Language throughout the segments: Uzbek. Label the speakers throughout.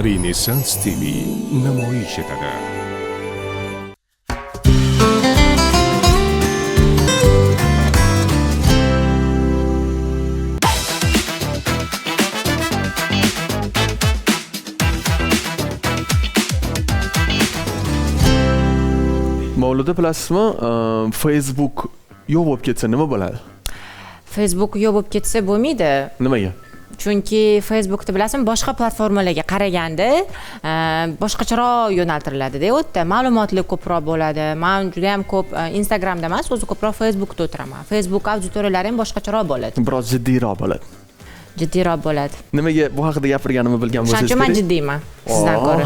Speaker 1: Renessans TV namoyish etadi.
Speaker 2: Mavluda bilasizmi, Facebook yo'q bo'lib ketsa nima bo'ladi?
Speaker 3: Facebook yo'q bo'lib ketsa bo'lmaydi.
Speaker 2: Nimaga?
Speaker 3: Chunki Facebookni bilasizmi, boshqa platformalarga qaraganda boshqacharoq yo'naltiriladi-da, u yerda ma'lumotlar ko'proq bo'ladi. Men juda ham ko'p Instagramda emas, o'zi ko'proq Facebookda o'tiraman. Facebook auditoriyalari ham boshqacharoq bo'ladi.
Speaker 2: Biroz jiddiyroq bo'ladi.
Speaker 3: Jiddiyroq bo'ladi.
Speaker 2: Nimaga bu haqida gapirganimni bilgan bo'lsangiz kerak.
Speaker 3: Shuncha men jiddiyman sizdan ko'ra.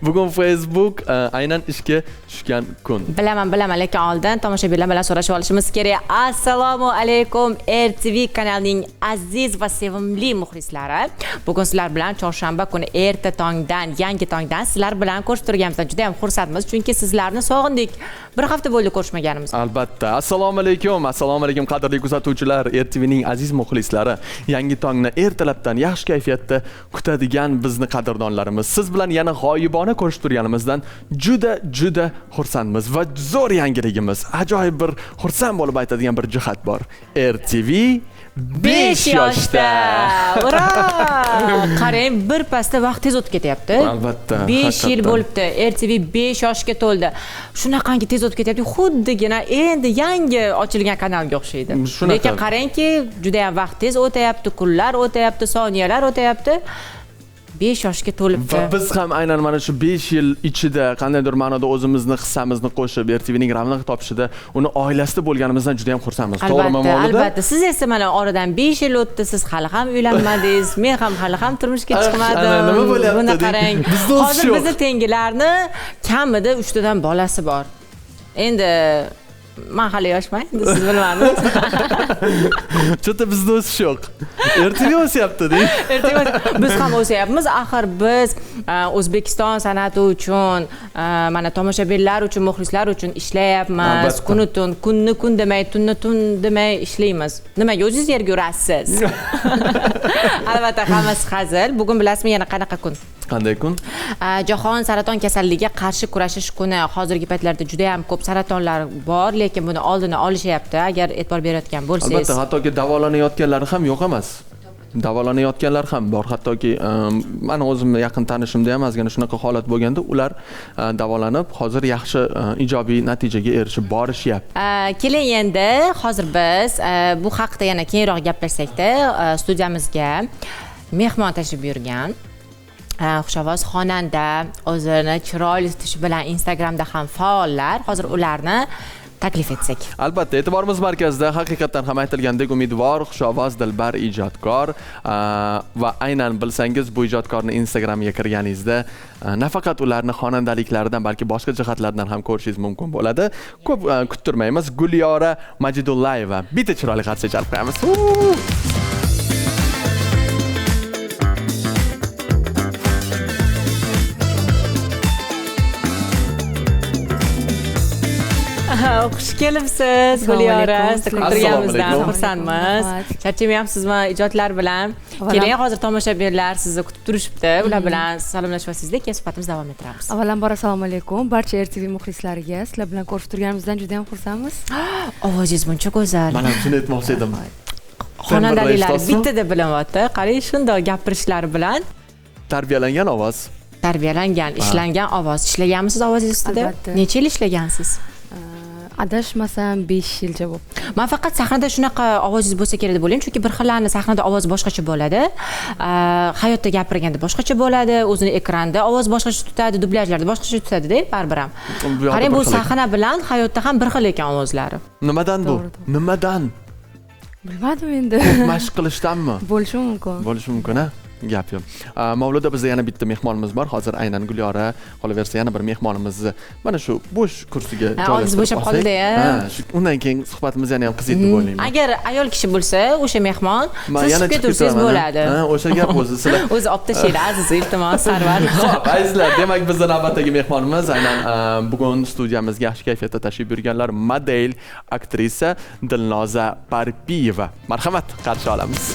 Speaker 2: Bugun Facebook aynan ishga tushgan kun.
Speaker 3: Bilaman, lekin oldin tomoshabinlar bilan so'rashib olishimiz kerak. Assalomu alaykum RTV kanalining aziz va sevimli muxlislari. Bugun sizlar bilan chorshanba kuni erta tongdan, yangi tongdan sizlar bilan ko'rishib turganimizdan juda ham xursandmiz, chunki sizlarni sog'indik. Bir hafta bo'ldi ko'rishmaganimiz.
Speaker 2: Albatta. Assalomu alaykum qadrli kuzatuvchilar, RTVning aziz muxlislari. Yangi tongni ertalabdan yaxshi kayfiyatda kutadigan bizni qadrdonlarimiz. Siz bilan yana g'oyibona ko'rishib turganimizdan juda xursandmiz va zo'r yangiligimiz, ajoyib bir xursand bo'lib aytadigan bir jihat bor. RTV 5 yoshda.
Speaker 3: Ura! Qarang, bir pasda vaqt tez o'tib ketyapti.
Speaker 2: Albatta.
Speaker 3: 5 yil bo'libdi. RTV 5 yoshga to'ldi. Shunaqangi tez o'tib ketyapti. Xuddigina endi yangi ochilgan kanalga o'xshaydi. Lekin qarangki, juda ham vaqt tez o'tayapti, kunlar o'tayapti, soniyalar o'tayapti. 5 yoshga to'libdi.
Speaker 2: Va biz ham aynan mana shu 5 yil ichida qandaydir ma'noda o'zimizni hissamizni qo'shib, RTVning ravnaq topishida uni oilasida bo'lganimizdan juda ham xursandmiz. To'g'rimi Mavluda?
Speaker 3: Albatta. Siz esa mana oradan 5 yil o'tdi, siz hali ham uylanmadingiz, men ham hali ham turmushga chiqmadim.
Speaker 2: Nima bo'lyapti?
Speaker 3: Buni qarang. Hozir bizning tengilarni kamida 3 tadan bolasi bor. Endi men hali yoshman, siz bilmadingiz.
Speaker 2: Chota bizda o'sish yo'q. RTV o'syapti-da.
Speaker 3: Biz ham o'syapmiz. Axir biz O'zbekiston san'ati uchun, mana tomoshabinlar uchun, muxlislar uchun ishlayapmiz. Kuni-tun, kunni kun demay, tunni tun demay ishlaymiz. Nimaga o'zingiz yerga urasiz? Albatta, hammasi hazil. Bugun bilasizmi yana qanaqa kun?
Speaker 2: Qanday kun?
Speaker 3: Jahon saraton kasalligiga qarshi kurashish kuni. Hozirgi paytlarda juda ham ko'p saratonlar bor, lekin buni oldini olishyapti. Agar e'tibor berayotgan bo'lsangiz.
Speaker 2: Albatta, hattoki davolanayotganlar ham yo'q emas. Davolanayotganlar ham bor. Hattoki mana o'zim yaqin tanishimda ham ozgina shunaqa holat bo'lganda, ular davolanib, hozir yaxshi ijobiy natijaga erishib borishyapti.
Speaker 3: Keling endi hozir biz bu haqda yana keyinroq gaplashsak-da, studiyamizga mehmon tashrif buyurgan. Xushovoz xonanda, o'zini chiroyli tutishi bilan Instagramda ham faollar. Hozir ularni taklif etsak.
Speaker 2: Albatta, e'tiborimiz markazida haqiqatan ham aytilgandek umidvor, xushovoz, dilbar ijodkor va aynan bilsangiz bu ijodkorni Instagramga kirganingizda nafaqat ularni xonandaliklaridan, balki boshqa jihatlardan ham ko'rishingiz mumkin bo'ladi. Ko'p kuttirmaymiz. Gulyora Majidullayeva bitta chiroyli qarshi chalib qo'yamiz.
Speaker 3: Xush kelibsiz, Gulyora. Sizni turganimizdan xursandmiz. Charchamayapsizmi ijodlar bilan? Keling, hozir tomoshabinlar sizni kutib turishibdi. Ular bilan salomlashasizda, keyin suhbatimizni davom ettiramiz.
Speaker 4: Avvalambor assalomu alaykum barcha RTV muxlislariga. Sizlar bilan ko'rishib turganimizdan juda ham xursandmiz.
Speaker 3: Ovozingiz buncha go'zal.
Speaker 2: Mana shuni aytmoqchi edim.
Speaker 3: Xonandaliklar bittada bilinyapti. Qarang, shunday gapirishlari bilan
Speaker 2: tarbiyalangan ovoz.
Speaker 3: Tarbiyalangan, ishlangan ovoz. Ishlaganmisiz ovozingiz ustida? Necha yil ishlagansiz?
Speaker 4: Adashmasam 5 yilcha bo'ldi.
Speaker 3: Men faqat sahnada shunaqa ovozingiz bo'lsa kerak deb o'ylayman, chunki bir xillarni sahnada ovoz boshqacha bo'ladi. Hayotda gapirganda boshqacha bo'ladi, o'zini ekranda ovoz boshqacha tutadi, dublyajlarda boshqacha tutadi-da, baribir ham. Qarang, bu sahna bilan hayotda ham bir xil ekan ovozlari.
Speaker 2: Nimadan bu? Nimadan?
Speaker 4: Bilmadim endi.
Speaker 2: Mashq qilishdanmi?
Speaker 4: Bo'lishi mumkin.
Speaker 2: Bo'lishi mumkin-a? Gap yo'q. Mavluda bizda yana bitta mehmonimiz bor. Hozir aynan Gulyora, qolaversa yana bir mehmonimizni mana shu bo'sh kursiga joylashtirib
Speaker 3: bo'shab qoldi-ya.
Speaker 2: Undan keyin suhbatimiz yana ham qiziydi deb o'ylayman.
Speaker 3: Agar ayol kishi bo'lsa, o'sha mehmon siz chiqib ketursangiz bo'ladi.
Speaker 2: O'sha gap o'zi sizlar.
Speaker 3: O'zi olib tashlaydi, aziz iltimos, Sarvar.
Speaker 2: Xo'p, azizlar, demak bizning navbatdagi mehmonimiz aynan bugun studiyamizga yaxshi kayfiyatda tashrif buyurganlar model, aktrisa Dilnoza Parpiyeva. Marhamat, qarshi olamiz.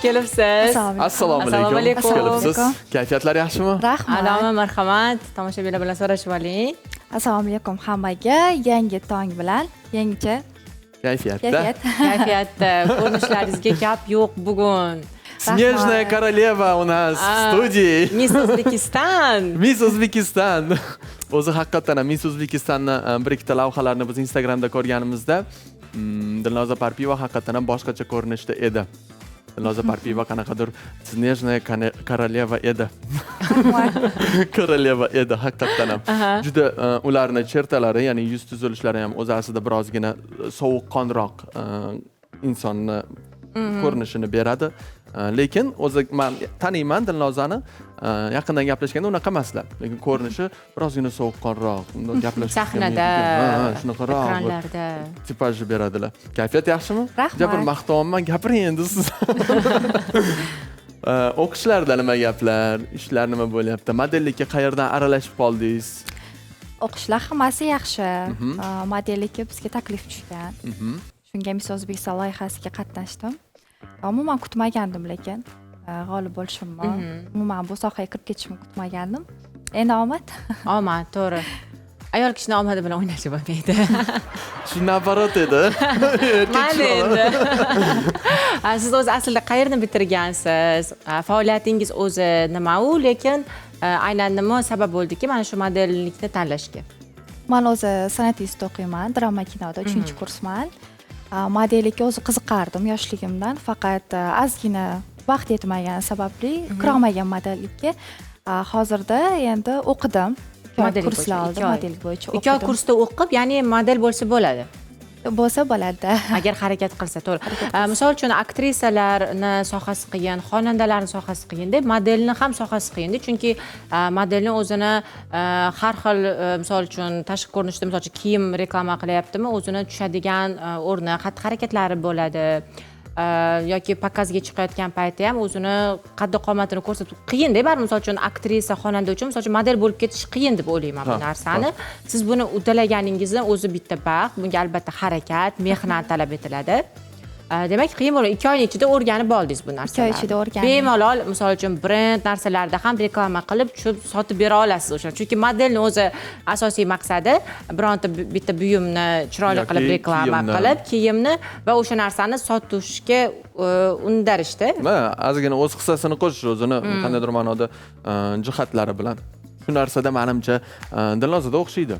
Speaker 3: kelibsiz.
Speaker 2: Assalomu alaykum. Xush kelibsiz. Kayfiyatlar yaxshimi?
Speaker 4: Rahmat.
Speaker 3: Aloma, marhamat. Tomoshabinlar bilan so'rashib oling.
Speaker 4: Assalomu alaykum hammaga. Yangi tong bilan yangicha
Speaker 2: Kayfiyatda.
Speaker 3: Kayfiyatda ko'rinishlaringizga gap yo'q bugun.
Speaker 2: Снежная королева у нас в студии.
Speaker 3: Miss O'zbekiston.
Speaker 2: Miss O'zbekiston. O'zi haqiqatan ham Miss O'zbekistonni bir ikkita lavhalarni biz Instagramda ko'rganimizda Dilnoza Parpiyeva haqiqatan ham boshqacha ko'rinishda edi. Dilnoza Parpiyeva qanaqadir Снежная королева edi. Koroleva edi haqiqatan ham. Juda ularni chertalari, ya'ni yuz tuzilishlari ham o'z aslida birozgina sovuqqonroq insonni ko'rinishini beradi. Lekin o'zi men taniyman Dilnozani, yaqindan gaplashganda unaqa emaslar. Lekin ko'rinishi birozgina sovuqqonroq, unda gaplashib
Speaker 3: Sahnada,
Speaker 2: shunaqaroq
Speaker 3: ekranlarda
Speaker 2: tipajni beradilar. Kayfiyat yaxshimi?
Speaker 4: Rahmat.
Speaker 2: Jabr maqtovman, gapiring endi siz. O'qishlarda nima gaplar, ishlar nima bo'lyapti? Modellikka qayerdan aralashib qoldingiz?
Speaker 4: o'qishlar hammasi yaxshi. Modellikka bizga taklif tushgan. Shunga Miss O'zbekiston loyihasiga qatnashdim. Umuman kutmagandim, lekin g'olib bo'lishimni, umuman bu sohaga kirib ketishimni kutmagandim. Endi omad.
Speaker 3: Omad, to'g'ri. Ayol kishini omadi bilan o'ynashib bo'lmaydi.
Speaker 2: Shu nabarat edi.
Speaker 3: Mayli endi. Siz o'zi aslida qayerni bitirgansiz? Faoliyatingiz o'zi nima u, lekin aynan nima sabab bo'ldiki, mana shu modellikni tanlashga?
Speaker 4: Men o'zi san'at institutida o'qiyman, drama kinoda 3-kursman. Modellikka o'zi qiziqardim yoshligimdan, faqat ozgina vaqt yetmagani sababli kirolmagan modellikka. Hozirda endi o'qidim. Kurslar oldim, modellik bo'yicha o'qidim.
Speaker 3: 2 oy kursda o'qib, ya'ni model bo'lsa bo'ladi.
Speaker 4: Bo'lsa bo'ladi.
Speaker 3: Agar harakat qilsa, to'g'ri. Misol uchun aktrisalarni sohasi qiyin, xonandalarning sohasi qiyin deb, modelni ham sohasi qiyin. Chunki modelni o'zini har xil, misol uchun tashqi ko'rinishda, misol uchun kiyim reklama qilyaptimi, o'zini tushadigan o'rni, xatti-harakatlari bo'ladi. Yoki pokazga chiqayotgan paytda ham o'zini qaddi qomatini ko'rsatib qiyin-da, baribir misol uchun aktrisa, xonanda uchun misol uchun model bo'lib ketish qiyin deb o'ylayman bu narsani. Siz buni uddalaganingizda o'zi bitta baxt, bunga albatta harakat, mehnat talab etiladi. Demak, qiyin bo'ladi. 2 oyning ichida o'rganib oldingiz bu narsalarni.
Speaker 4: 2 oy ichida o'rgandim.
Speaker 3: Bemalol, misol uchun brend narsalarda ham reklama qilib, sotib bera olasiz o'sha. Chunki modelni o'zi asosiy maqsadi bironta bitta buyumni chiroyli qilib reklama qilib, kiyimni va o'sha narsani sotishga undarishda.
Speaker 2: Ozgina o'z hissasini qo'shish o'zini qandaydir ma'noda jihatlari bilan. Shu narsada menimcha Dilnozada o'xshaydi.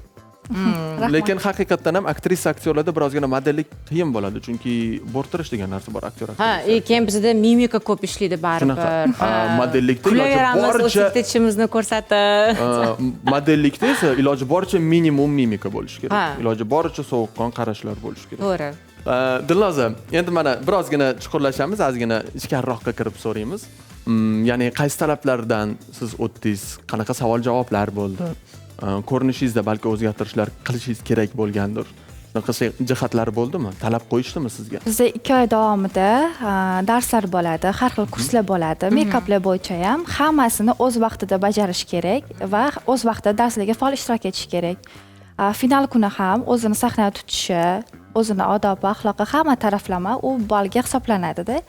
Speaker 2: Lekin haqiqatdan ham aktrisa, aktyorlarda birozgina modellik qiyin bo'ladi, chunki bo'rttirish degan narsa bor aktyor.
Speaker 3: Keyin bizda mimika ko'p ishlaydi baribir.
Speaker 2: Modellikda iloji
Speaker 3: boricha o'sitishimizni ko'rsatib.
Speaker 2: Modellikda esa iloji boricha minimum mimika bo'lishi kerak. Iloji boricha sovuqqon qarashlar bo'lishi kerak.
Speaker 3: To'g'ri.
Speaker 2: Dilnoza, endi mana birozgina chuqurlashamiz, ozgina ichkariroqqa kirib so'raymiz. Ya'ni qaysi talablardan siz o'tdingiz? Qanaqa savol-javoblar bo'ldi? Ko'rinishingizda balki o'zgartirishlar qilishingiz kerak bo'lgandir. Shunaqa jihatlar bo'ldimi? Talab qo'yishdimi sizga?
Speaker 4: Bizda 2 oy davomida darslar bo'ladi, har xil kurslar bo'ladi. Meykaplar bo'yicha ham hammasini o'z vaqtida bajarish kerak va o'z vaqtida darslarga faol ishtirok etish kerak. Final kuni ham o'zini sahnada tutishi, o'zini odobi, axloqi hamma taraflama u balga hisoblanadi-da.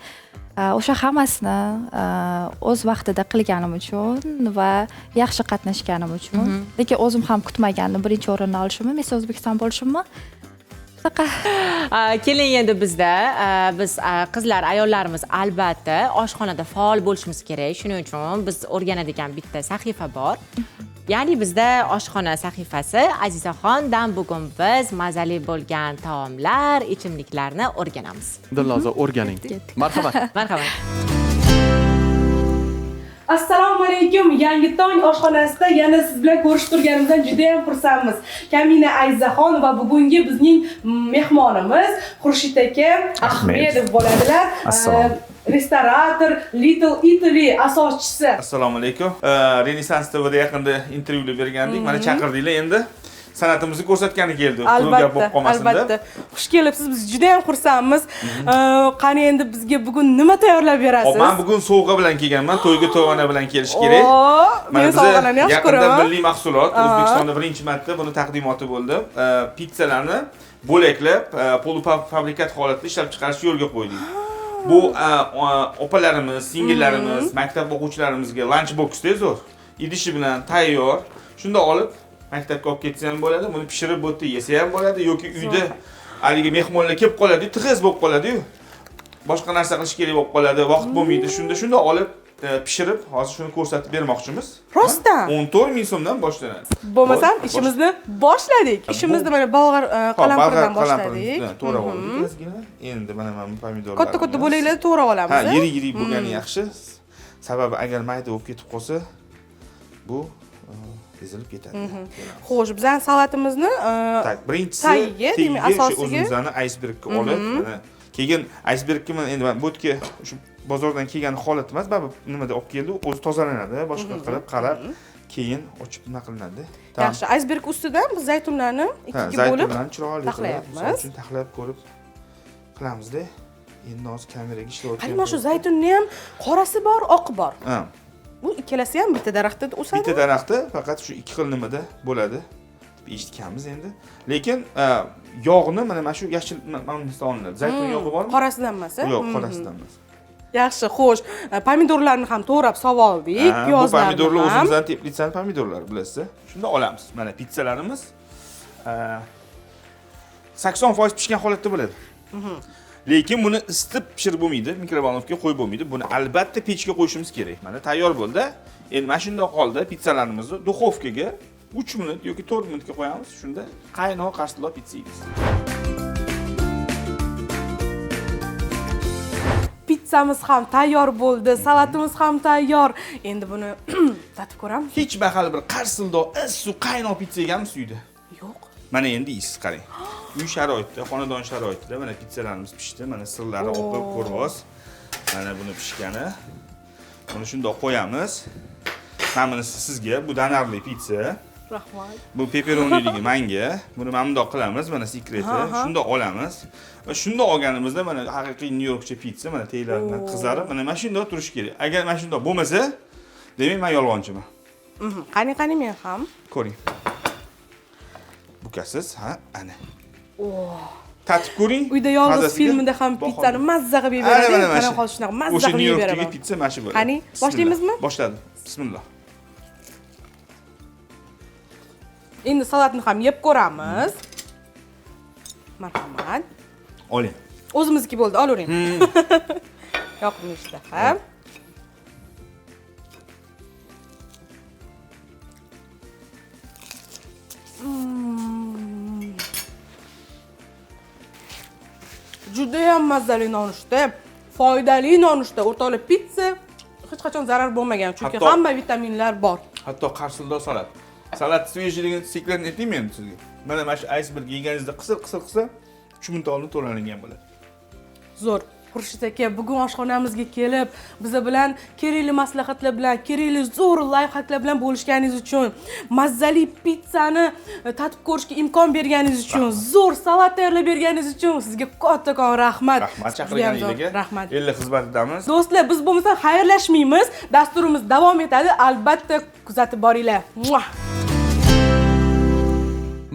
Speaker 4: O'sha hammasini o'z vaqtida qilganim uchun va yaxshi qatnashganim uchun, lekin o'zim ham kutmagandim birinchi o'rinni olishimni, Miss O'zbekiston bo'lishimni.
Speaker 3: Keling endi biz qizlar, ayollarimiz albatta oshxonada faol bo'lishimiz kerak. Shuning uchun biz o'rganadigan bitta sahifa bor. Ya'ni bizda oshxona sahifasi. Azizaxondan bugun biz mazali bo'lgan taomlar, ichimliklarni o'rganamiz.
Speaker 2: Dilnoza, o'rganing. Marhamat.
Speaker 3: Marhamat.
Speaker 5: Assalomu alaykum. Yangi tong oshxonasida yana siz bilan ko'rishib turganimizdan juda ham xursandmiz. Kamina Azizaxon va bugungi bizning mehmonimiz Xurshid aka Ahmedov bo'ladilar. Restorator, Little Italy asoschisi.
Speaker 6: Assalomu alaykum. Renaissance TVda yaqinda intervyular bergandik. Mana chaqirdinglar endi. San'atimizni ko'rsatgani keldi.
Speaker 5: Albatta. Xush kelibsiz. Biz juda ham xursandmiz. Qani endi bizga bugun nima tayyorlab berasiz?
Speaker 6: Men bugun sovg'a bilan kelganman. To'yga to'g'ana bilan kelish kerak.
Speaker 5: Men sovg'alarni yaxshi ko'raman.
Speaker 6: Yaqinda milliy mahsulot, O'zbekistonda birinchi marta buni taqdimoti bo'ldi. Pizzalarni bo'laklab, polufabrikat holatda ishlab chiqarishni yo'lga qo'ydik. Bu opalarimiz, singillarimiz, maktab o'quvchilarimizga lunch boxda zo'r. Idishi bilan tayyor. Shunda olib maktabga olib ketsa ham bo'ladi, buni pishirib bo'tda yesa ham bo'ladi yoki uyda haligi mehmonlar kelib qoladi, tig'iz bo'lib qoladi-yu. Boshqa narsa qilish kerak bo'lib qoladi, vaqt bo'lmaydi. Shunda olib pishirib, hozir shuni ko'rsatib bermoqchimiz.
Speaker 5: Rostdan
Speaker 6: 14 ming so'mdan boshlanadi.
Speaker 5: Bo'lmasam ishimizni boshladik. Ishimizni mana bolg'ar qalampirdan boshladik.
Speaker 6: To'g'rab oldik ozgina. Endi mana pomidorlar.
Speaker 5: Katta bo'laklarda to'g'rab olamiz.
Speaker 6: Ha, yirik bo'lgani yaxshi. Sababi agar mayda bo'lib ketib qolsa, bu ezilib ketadi.
Speaker 5: Xo'sh, bizning salatimizni
Speaker 6: tak, birinchisi
Speaker 5: tagiga, demak asosiga
Speaker 6: o'zimizni aysbergga olib, mana keyin aysbergga men endi bo'tga shu bozordan kelgan holat emas, nimada olib keldi, o'zi tozalanadi, boshqa qilib qarab, keyin ochib nima qilinadi.
Speaker 5: Yaxshi, aysberg ustidan biz zaytunlarni ikkiga bo'lib
Speaker 6: zaytunlarni chiroyli
Speaker 5: taxlayapmiz.
Speaker 6: Misol uchun taxlab ko'rib qilamizda. Endi hozir kameraga ishlayotgan.
Speaker 5: Mana shu zaytunni ham qorasi bor, oqi bor.
Speaker 6: Ha.
Speaker 5: Bu ikkalasi ham bitta daraxtda o'sadi.
Speaker 6: Bitta daraxtda faqat shu ikki xil nimada bo'ladi deb eshitganmiz endi. Lekin yog'ni mana shu yashil mamnundan olinadi. Zaytun yog'i bormi?
Speaker 5: Qorasidan emas?
Speaker 6: Yo'q, qorasidan emas.
Speaker 5: Yaxshi, xo'sh. Pomidorlarni ham to'g'rab sovoldik, piyozlarni.
Speaker 6: Bu pomidorlar o'zimizdan teplitsan pomidorlar bilasiz. Shunda olamiz. Mana pitsalarimiz 80% pishgan holatda bo'ladi. Lekin buni isitib pishirib bo'lmaydi, mikrovalnovkaga qo'yib bo'lmaydi. Buni albatta pechga qo'yishimiz kerak. Mana tayyor bo'ldi. Endi mana shunday holda pitsalarimizni duxovkaga 3 minut yoki 4 minutga qo'yamiz. Shunda qaynoq qarsillab pitsa yeymiz.
Speaker 5: Pizzamiz ham tayyor bo'ldi, salatimiz ham tayyor. Endi buni tatib ko'ramiz.
Speaker 6: Hech mahal bir qarsildoq, issiq qaynoq pitsa yeganmiz uyda.
Speaker 5: Yo'q.
Speaker 6: Mana endi yeysiz, qarang. Uy sharoitida, xonadon sharoitida mana pizzalarimiz pishdi. Mana sirlari oqib ko'rvoz. Mana buni pishgani. Buni shundoq qo'yamiz. Mana buni sizga bu danarli pizza.
Speaker 5: Rahmat.
Speaker 6: Bu pepperoniligi menga. Buni mana bundoq qilamiz, mana sekreti. Shundoq olamiz. Va shundoq olganimizda mana haqiqiy Nyu-Yorkcha pizza mana teylardan qizarib, mana shundoq turishi kerak. Agar mana shundoq bo'lmasa, demak men yolg'onchiman.
Speaker 5: Qani men ham.
Speaker 6: Ko'ring. Bukasiz, ha, ana. Tatib ko'ring.
Speaker 5: Uyda yolg'iz filmida ham pizzani mazza qilib beradi. Mana hozir shunaqa mazza qilib
Speaker 6: beraman. O'sha
Speaker 5: beraman.
Speaker 6: Nyu-Yorkdagi pizza mana shu bo'ladi.
Speaker 5: Qani, boshlaymizmi?
Speaker 6: Boshladim. Bismillah.
Speaker 5: Endi salatni ham yeb ko'ramiz. Marhamat.
Speaker 6: Oling.
Speaker 5: O'zimizniki bo'ldi, olavering. Yoqimli ishtaha. Juda ham mazali nonushta, foydali nonushta. O'rtoqlar, pizza hech qachon zarar bo'lmagan, chunki hamma vitaminlar bor.
Speaker 6: Hatto qarsildoq salat. Salat svejligini sekretini aytaymi endi sizga. Mana shu iceberg yeganingizda qisir 3 minut oldin to'langan bo'ladi.
Speaker 5: Zo'r. Xurshid aka, bugun oshxonamizga kelib, biz bilan kerakli maslahatlar bilan, kerakli zo'r layfhaklar bilan bo'lishganingiz uchun, mazali pizzani tatib ko'rishga imkon berganingiz uchun, zo'r salat tayyorlab berganingiz uchun sizga kattakon rahmat.
Speaker 6: Rahmat chaqirganingizga.
Speaker 5: Rahmat.
Speaker 6: Ella xizmatidamiz.
Speaker 5: Do'stlar, biz bo'lmasa xayrlashmaymiz. Dasturimiz davom etadi. Albatta kuzatib boringlar.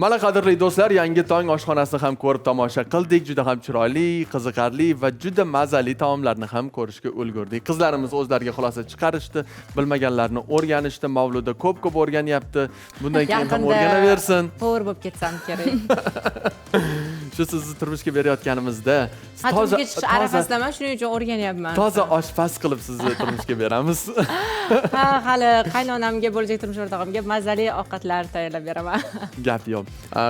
Speaker 2: Mana qadrli do'stlar, yangi tong oshxonasini ham ko'rib tomosha qildik. Juda ham chiroyli, qiziqarli va juda mazali taomlarni ham ko'rishga ulgurdik. Qizlarimiz o'zlariga xulosa chiqarishdi, bilmaganlarni o'rganishdi, Mavluda ko'p o'rganyapti. Bundan keyin ham o'rganaversin.
Speaker 3: To'g'ri bo'lib ketsam kerak.
Speaker 2: Shu sizni turmushga berayotganimizda
Speaker 3: turmushga chiqish arafasidaman, shuning uchun o'rganyapman.
Speaker 2: Toza oshpaz qilib sizni turmushga beramiz.
Speaker 3: Ha, hali qaynonamga, bo'lajak turmush o'rtog'imga mazali ovqatlar tayyorlab beraman.
Speaker 2: Gap yo'q.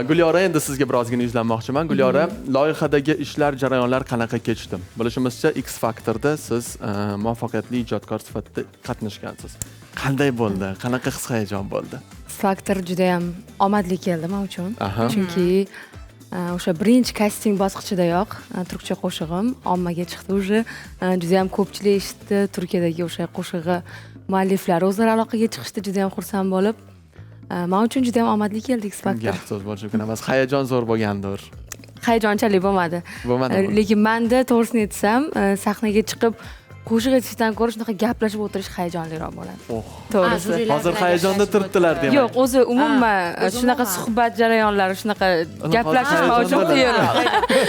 Speaker 2: Gulyora, endi sizga birozgina yuzlanmoqchiman. Gulyora, loyihadagi ishlar, jarayonlar qanaqa kechdi? Bilishimizcha, X Factorda siz muvaffaqiyatli ijodkor sifatida qatnashgansiz. Qanday bo'ldi? Qanaqa his-hayajon bo'ldi?
Speaker 7: X Factor juda ham omadli keldi men uchun. Chunki o'sha birinchi casting bosqichidayoq turkcha qo'shig'im ommaga chiqdi. Уже juda ham ko'pchilik eshitdi. Turkiyadagi o'sha qo'shig'i mualliflari o'zlari aloqaga chiqishdi. Juda ham xursand bo'lib, men uchun juda ham omadli keldi X Factor.
Speaker 2: Gap so'z bo'lishi mumkin emas. Hayajon zo'r bo'lgandir.
Speaker 7: Hayajonchalik bo'lmadi. Lekin menda to'g'risini aytsam, sahnaga chiqib qo'shiq aytishdan ko'ra shunaqa gaplashib o'tirish hayajonliroq bo'ladi.
Speaker 2: Oh.
Speaker 7: To'g'risi.
Speaker 2: Hozir hayajonda turibdilar demak.
Speaker 7: Yo'q, o'zi umuman shunaqa suhbat jarayonlari, shunaqa gaplashish uchun qiyinroq.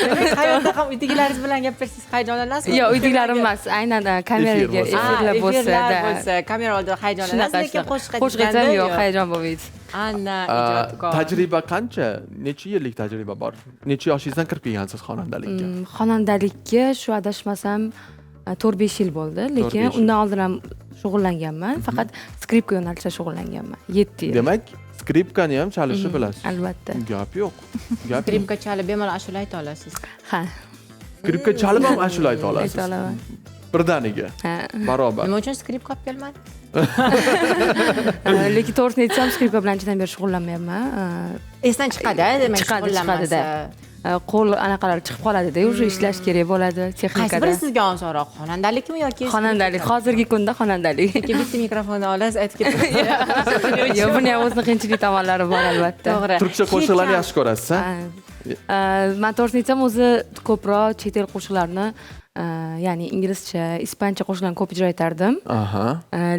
Speaker 3: Demak, hayotda ham uydagilaringiz bilan gaplashsangiz hayajonlanasizmi?
Speaker 7: Yo'q, uydagilarim emas, aynan kameraga efirlar bo'lsa,
Speaker 3: kamera oldida hayajonlanasiz, lekin
Speaker 7: qo'shiq aytsam yo'q, hayajon bo'lmaydi.
Speaker 3: Anna ijodkor.
Speaker 2: Tajriba qancha? Necha yillik tajriba bor? Necha yoshingizdan kirib kelgansiz xonandalikka?
Speaker 7: Xonandalikka shu adashmasam 4-5 yil bo'ldi, lekin
Speaker 2: 4-5 yil.
Speaker 7: undan oldin ham shug'ullanganman, faqat skripka yo'nalishida shug'ullanganman. 7 yil.
Speaker 2: Demak, skripkani ham chalishni bilasiz.
Speaker 7: Albatta.
Speaker 2: Gap yo'q. Gap yo'q.
Speaker 3: Skripka chalib bemalol ashula ayta olasiz.
Speaker 7: Ha,
Speaker 2: Skripka chalib ham ashula ayta olasiz.
Speaker 7: ayta olaman.
Speaker 2: Birdaniga.
Speaker 7: Ha.
Speaker 2: Barobar.
Speaker 3: Nima uchun skripka olib kelmadi?
Speaker 7: Lekin to'g'risini aytsam, skripka bilan anchadan beri shug'ullanmayapman.
Speaker 3: Esdan chiqadi, demak,
Speaker 7: Chiqadi-da. Qo'l anaqalar chiqib qoladi-da, уже ishlash kerak bo'ladi
Speaker 3: Qaysi
Speaker 7: texnikada.
Speaker 3: biri sizga osonroq? Xonandalikmi yoki
Speaker 7: Xonandalik, hozirgi kunda xonandalik.
Speaker 3: Yoki bitta mikrofonni olasiz, aytib ketasiz.
Speaker 7: Yo'q, buni ham o'zining qiyinchilik tomonlari bor albatta.
Speaker 3: To'g'ri.
Speaker 2: Turkcha qo'shiqlarni yaxshi ko'rasiz, ha?
Speaker 7: Men to'g'risini aytsam, o'zi ko'proq chet el qo'shiqlarini, ya'ni inglizcha, ispancha qo'shiqlarni ko'p ijro etardim.
Speaker 2: Aha.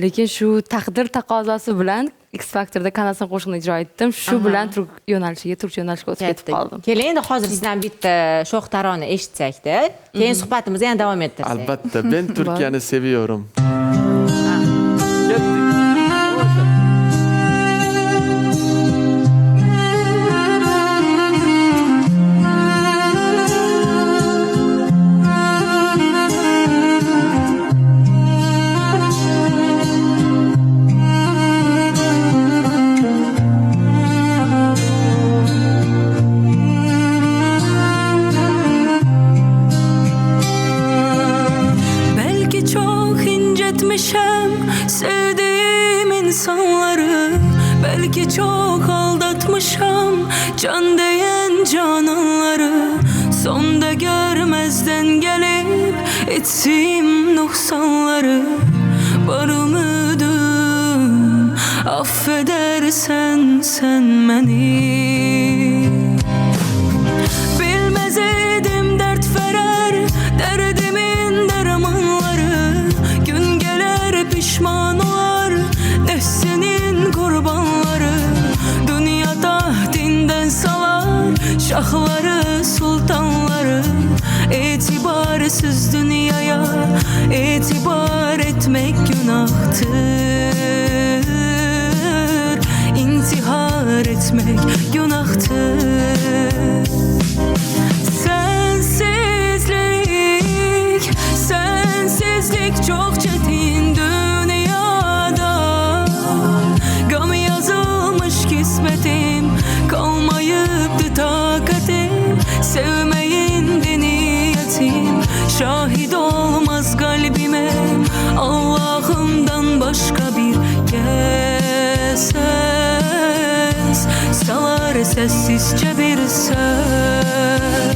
Speaker 7: Lekin shu taqdir taqozosi bilan X Factorda Kanasın qo'shiqni ijro etdim. Shu bilan turkcha yo'nalishga o'tib ketib qoldim.
Speaker 3: Keling, endi hozir sizdan bitta sho'x tarona eshitsakda, keyin suhbatimizni yana davom ettirsak.
Speaker 2: Albatta, ben Turkiyani seviyorum.
Speaker 8: Belki çok incitmişim sevdiğim insanları, belki çok aldatmışım can diyen cananları. Sonda görmezden gelip ettiğim noksanları, var ümidim affedersen sen beni. Bilmez idim dert verer derdimin dermanları, gün gelir pişman olar nefsinin kurbanları. Dünyada dinden salar şahları sultanları, itibarsız dünyaya itibar etmek günahtır, intihar etmek günahtır. Sensizlik çok çetin dünyada, gam yazılmış kismetim, kalmayıptı takatim, sevmeyin niyetim, şahit olmaz kalbime Allah'ımdan başka bir ses, salar sessizce bir söz.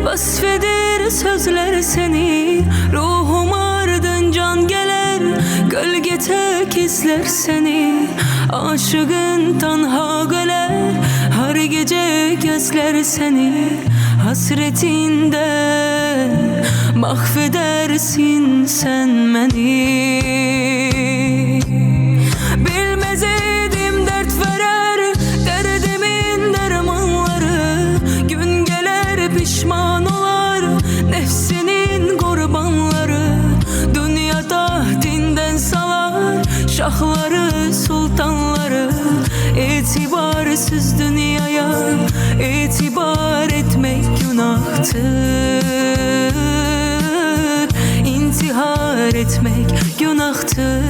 Speaker 8: Vasfedir sözler seni, ruhum ardın can geler, gölge tek izler seni. Aşığın tanha göler, her gece gözler seni. Hasretinde mahvedersin sen beni. Bilmez idim dert verer derdimin dermanları, gün gelir pişman olar nefsinin kurbanları. Dünyada dinden salar şahları sultanları, itibarsız dünyaya itibar etmek günahtır, intihar etmek günahtır.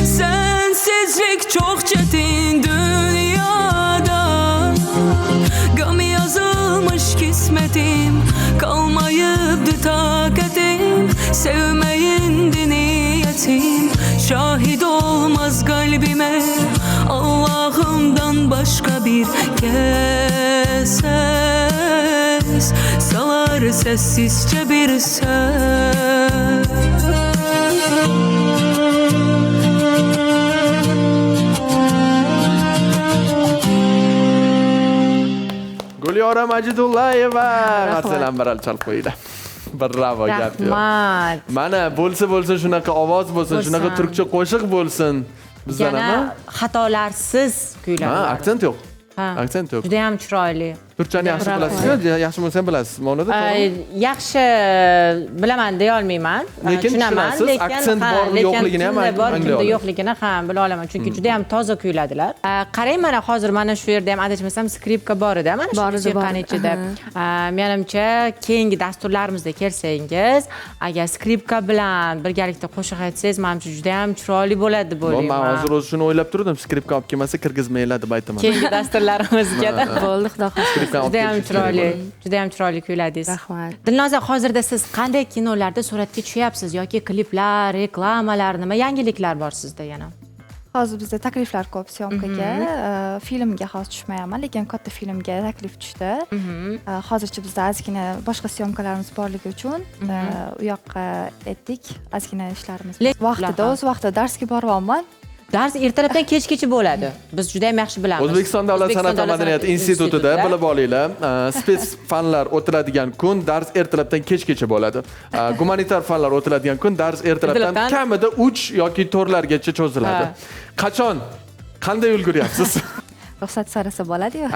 Speaker 8: Sensizlik çok çetin dünyada, gam yazılmış kismetim, Sevmeyindi niyetim, şahit olmaz kalbime Allah'ımdan başka bir kez ses salar sessizce bir söz.
Speaker 2: Guliyora Majidullayeva g'arsalam baral chalib qo'yinglar. Bravo gap yo'q.
Speaker 3: Rahmat.
Speaker 2: Mana bo'lsa shunaqa ovoz bo'lsin, shunaqa turkcha qo'shiq bo'lsin. Bizdan
Speaker 3: Yana
Speaker 2: ham
Speaker 3: xatolarsiz kuylar.
Speaker 2: ha, aksent yo'q.
Speaker 3: Ha.
Speaker 2: Aksent yo'q.
Speaker 3: Juda ham chiroyli.
Speaker 2: Turkchani yaxshi bilasizmi? Yaxshi bo'lsa ham bilasiz. Ma'noda to'g'ri.
Speaker 3: Yaxshi bilaman deya olmayman.
Speaker 2: Lekin tushunasiz, aksent bormi yo'qligini ham
Speaker 3: anglayman. Yo'qligini ham bila olaman, chunki juda ham toza kuyladilar. Qarang, mana hozir mana shu yerda ham adashmasam skripka bor edi, mana shu musiqani ichida. Menimcha keyingi dasturlarimizda kelsangiz, agar skripka bilan birgalikda qo'shiq aytsangiz, menimcha juda ham chiroyli bo'ladi deb o'ylayman.
Speaker 2: Men hozir o'zi shuni o'ylab turdim, skripka olib kelmasa kirgizmaylar deb aytaman.
Speaker 3: Keyingi dasturlarimizga
Speaker 7: Bo'ldi, xudo xohlasa.
Speaker 3: Juda ham chiroyli kuyladingiz.
Speaker 7: Rahmat.
Speaker 3: Dilnoza, hozirda siz qanday kinolarda suratga tushyapsiz yoki kliplar, reklamalar, nima yangiliklar bor sizda yana?
Speaker 4: Hozir bizda takliflar ko'p syomkaga. Filmga hozir tushmayapman, lekin katta filmga taklif tushdi. Hozircha bizda ozgina boshqa syomkalarimiz borligi uchun u yoqqa etdik, ozgina ishlarimiz. Vaqtida o'z vaqtida darsga boryapman.
Speaker 3: Dars ertalabdan kechgacha bo'ladi. Biz juda ham yaxshi bilamiz.
Speaker 2: O'zbekiston Davlat san'at va madaniyat institutida bilib olinglar, spes fanlar o'tiladigan kun dars ertalabdan kechgacha bo'ladi. Gumanitar fanlar o'tiladigan kun dars ertalabdan kamida 3 yoki 4 largacha cho'ziladi. Qachon? Qanday ulguryapsiz?
Speaker 4: Ruxsat so'rasa bo'ladi-yu.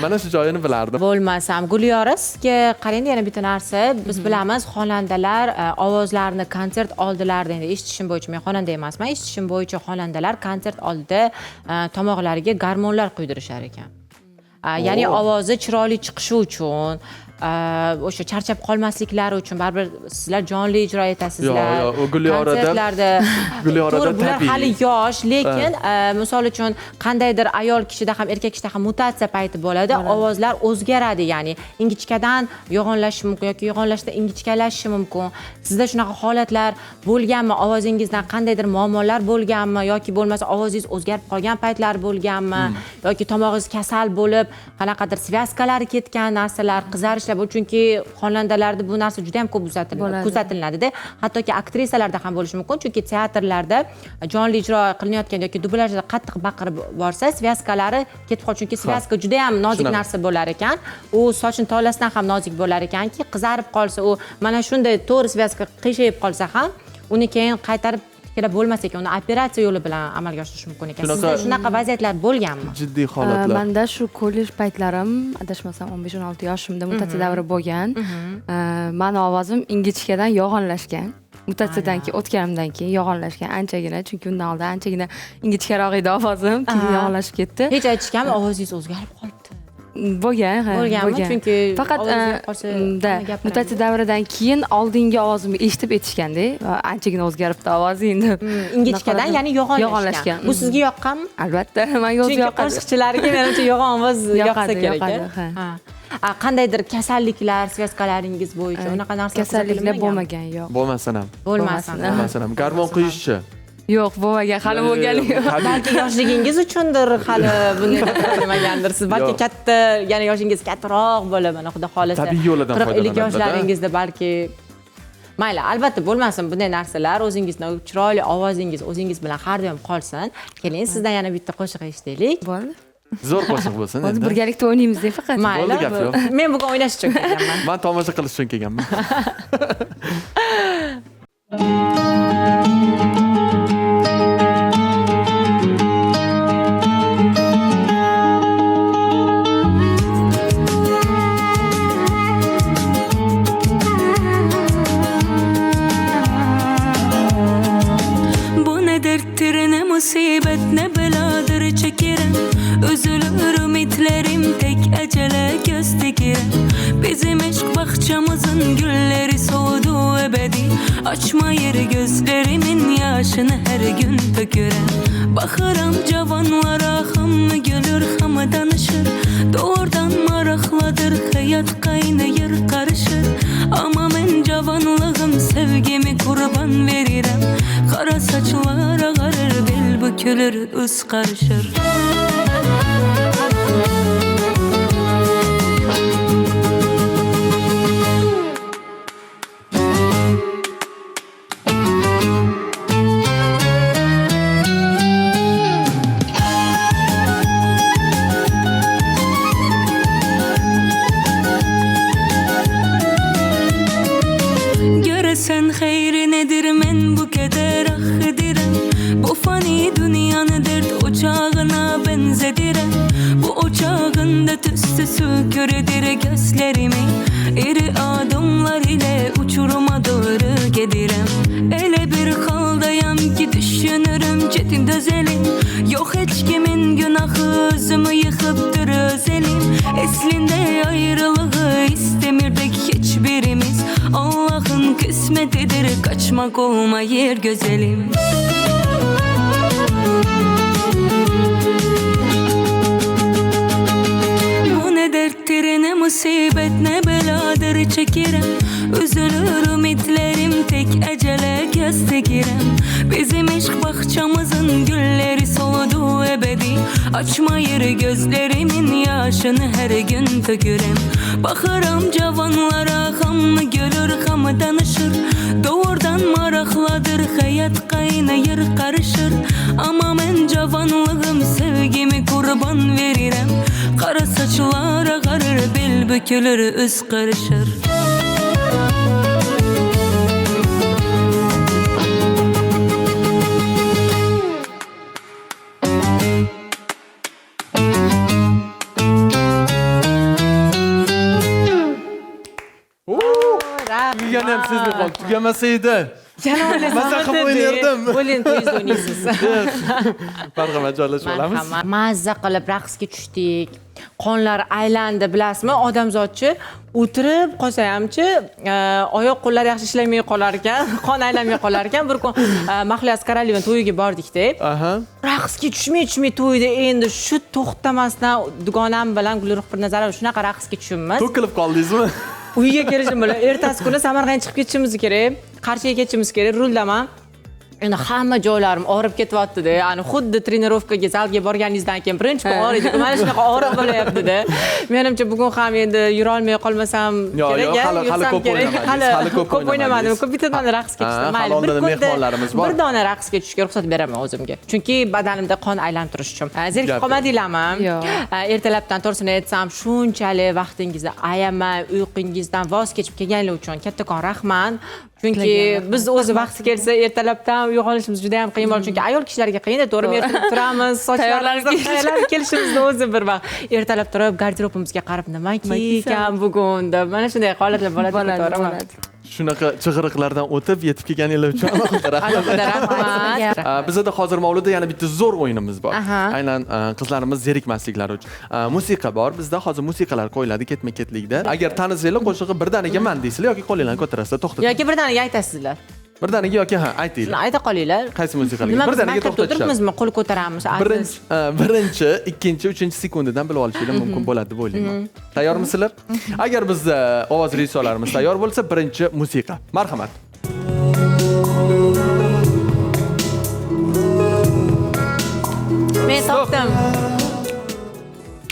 Speaker 2: Mana shu joyini bilardim.
Speaker 3: Bo'lmasam, Guliyora, sizga qarang, yana bitta narsa, biz bilamiz, xonandalar ovozlarini konsert oldilarida, endi eshitishim bo'yicha, men xonanda emasman, eshitishim bo'yicha xonandalar konsert oldida tomoqlariga garmonlar quydirishar ekan. Ya'ni ovozi chiroyli chiqishi uchun, o'sha charchab qolmasliklari uchun, baribir sizlar jonli ijro etasizlar.
Speaker 2: Yo'q, Gulyorada
Speaker 3: bular hali yosh, lekin misol uchun qandaydir ayol kishida ham erkak kishida ham mutatsiya payti bo'ladi, ovozlar o'zgaradi, ya'ni ingichkadan yo'g'onlashishi mumkin yoki yo'g'onlashda ingichkalashishi mumkin. Sizda shunaqa holatlar bo'lganmi? Ovozingizdan qandaydir muammolar bo'lganmi yoki bo'lmasa ovozingiz o'zgarib qolgan paytlar bo'lganmi yoki tomog'ingiz kasal bo'lib, qanaqadir svязкалari ketgan narsalar, qizarishlar, chunki xonandalarda bu narsa juda ham ko'p kuzatiladi-da. Hattoki aktrisalarda ham bo'lishi mumkin, chunki teatrlarda jonli ijro qilinayotgan yoki dublyajda qattiq baqirib borsa, svязкалari ketib qoladi, chunki svязка juda ham nozik narsa bo'lar ekan. U sochning tolasidan ham nozik bo'lar ekanki, qizarib qolsa, u mana shunday to'g'ri svязка qiyshayib qolsa ham, uni keyin qaytarib bo'lmas ekan, uni operatsiya yo'li bilan amalga oshirish mumkin ekan. Sizda shunaqa vaziyatlar bo'lganmi?
Speaker 2: Jiddiy holatlar.
Speaker 7: Menda shu kollej paytlarim, adashmasam 15-16 yoshimda mutatsiya davri bo'lgan. Meni ovozim ingichkadan yo'g'onlashgan. Mutatsiyadan keyin o'tganimdan keyin yo'g'onlashgan anchagina, chunki undan oldin anchagina ingichkaroq edi ovozim, keyin yo'g'onlashib ketdi.
Speaker 3: Hech aytishganmi, ovozingiz o'zgarib qolibdi?
Speaker 7: Bo'lganmi?
Speaker 3: Chunki
Speaker 7: faqat mutatsiya davridan keyin oldingi ovozimni eshitib aytishganda, anchagina o'zgaribdi ovozing deb.
Speaker 3: Ingichkadan, ya'ni yo'g'onlashgan. Bu sizga yoqqanmi?
Speaker 7: Albatta, menga o'zi yoqadi.
Speaker 3: Chunki qo'shiqchilarga menimcha yo'g'on ovoz yoqsa kerak. Qandaydir kasalliklar, svязкалаringiz bo'yicha unaqa narsalar
Speaker 7: kasalliklar bo'lmagan, yo'q.
Speaker 2: Bo'lmasin ham.
Speaker 3: Bo'lmasin ham.
Speaker 2: Garmon quyishchi.
Speaker 7: Yo'q, bo'lmagan, hali bo'lgani yo'q.
Speaker 3: Balki yoshligingiz uchundir, hali bunday bo'lmagandir. Siz balki katta, ya'ni yoshingiz kattaroq bo'lib, mana xudo xolasa.
Speaker 2: Tabiiy yo'ldan foydalanadi.
Speaker 3: 40 yoshlaringizda balki mayli, albatta bo'lmasin bunday narsalar, o'zingizni chiroyli ovozingiz o'zingiz bilan har doim qolsin. Keling, sizdan yana bitta qo'shiq eshitaylik.
Speaker 7: Bo'ldi.
Speaker 2: Zo'r qo'shiq bo'lsin endi.
Speaker 7: Hozir birgalikda o'ynaymiz-da faqat.
Speaker 3: Mayli,
Speaker 2: gap yo'q.
Speaker 3: men bugun o'ynash uchun kelganman.
Speaker 2: Men tomosha qilish uchun kelganman.
Speaker 8: Ne musibet ne beladır çekerim, üzülür ümitlerim, tek ecele göz dikirim. Bizim aşk bahçamızın gülleri soğudu ebedi, açma yeri gözlerimin yaşını her gün tökürem. Bakıram cavanlara, ham gülür ham danışır, doğrudan marakladır hayat, kaynayır karışır. Ama ben cavanlığım sevgimi kurban veririm. Kara saçlar ağarır, bel bükülür, üz karışır. Göresen hayri nedir men bu keder ah edirem. Bu fani dünyanı dert ocağına benzedirem. Bu ocağında tüstü sökürdür gözlerimi. İri adımlar ile uçuruma doğru gidirem. Ele bir haldayam ki düşünürüm çetin düzelim. Yok hiç kimin günahı özümü yıkıptır özelim. Eslinde ayrılığı istemirdik hiçbirimiz. Allah'ın kısmetidir kaçmak olmayır güzelim. Bu ne derttir ne musibet ne beladır çekerim. Üzülür ümitlerim tek ecele göz tekirim. Bizim aşk bahçamızın gülleri soludu ebedi. Açmayır gözlerimin yaşını her gün tökürem. Bakarım cavanlara ham gülür ham danışır. Doğrudan marakladır hayat kaynayır karışır. Ama ben cavanlığım sevgimi kurban veririm. Kara saçlar ağarır bel bükülür üz karışır.
Speaker 2: Tugagan ham sizni qol. Tugamasa edi.
Speaker 3: Yana
Speaker 2: Maza qilib o'ynardim.
Speaker 3: Bo'ling, to'yingizda o'ynaysiz.
Speaker 2: Marhamat, joylashib olamiz.
Speaker 3: Marhamat. Mazza qilib raqsga tushdik. Qonlar aylandi, bilasizmi? Odamzodchi o'tirib qolsa hamchi oyoq qo'llar yaxshi ishlamay qolar ekan, qon aylanmay qolar ekan. Bir kun Mahliyo Asqaraliyevaning to'yiga bordik-da.
Speaker 2: Aha.
Speaker 3: Raqsga tushmay to'yda endi shu to'xtamasdan dugonam bilan Gulruh Pirnazarova shunaqa raqsga tushibmiz.
Speaker 2: To'kilib qoldingizmi?
Speaker 3: Uyga kelishim bilan ertasi kuni Samarqandga chiqib ketishimiz kerak. Qarshiga ketishimiz kerak. Ruldaman. Endi hamma joylarim og'rib ketyapti-da. Ya'ni xuddi trenirovkaga zalga borganingizdan keyin birinchi kun og'riydi. Mana shunaqa og'rib bo'layapti-da. Menimcha bugun ham endi yura olmay qolmasam kerak.
Speaker 2: Hali ko'p o'ynamadingiz. Hali ko'p
Speaker 3: o'ynamadim. Ko'p bittadan raqsga tushdim. Mayli, bir kunda
Speaker 2: mehmonlarimiz bor.
Speaker 3: Bir dona raqsga tushishga ruxsat beraman o'zimga. Chunki badanimda qon aylantirish uchun. Zerikib qolmadinglarmi?
Speaker 7: Yo'q.
Speaker 3: Ertalabdan to'g'risini aytsam, shunchalik vaqtingizni ayamay, uyqungizdan voz kechib kelganlar uchun kattakon rahmat. Chunki biz o'zi vaqti kelsa ertalabdan uyg'onishimiz juda ham qiyin bo'ladi. Chunki ayol kishilarga qiyin, to'g'rimi? Ertalab turamiz, sochlarimizni tayyorlab kelishimizni o'zi bir vaqt. Ertalab turib garderobimizga qarab nima kiygan bugun deb mana shunday holatlar bo'ladi, to'g'rimi?
Speaker 2: Shunaqa chig'iriqlardan o'tib yetib kelganinglar uchun rahmat. Bizda hozir Mavluda yana bitta zo'r o'yinimiz bor. Aynan qizlarimiz zerikmasliklari uchun. Musiqa bor. Bizda hozir musiqalar qo'yiladi ketma-ketlikda. Agar tanisanglar qo'shig'i birdaniga man deysizlar yoki qo'linglarni ko'tarasizlar, to'xtatib.
Speaker 3: Yoki birdaniga aytasizlar.
Speaker 2: Birdaniga yoki aytinglar.
Speaker 3: Ayta qolinglar.
Speaker 2: Qaysi musiqalarga? Birdaniga to'xtatishadi.
Speaker 3: O'tiribmizmi, qo'l ko'taramiz.
Speaker 2: Birinchi, ikkinchi, uchinchi sekundidan bilib olishinglar mumkin bo'ladi deb o'ylayman. Tayyormisizlar? Agar bizda ovoz rejissyorlarimiz tayyor bo'lsa, birinchi musiqa. Marhamat.
Speaker 3: Men topdim.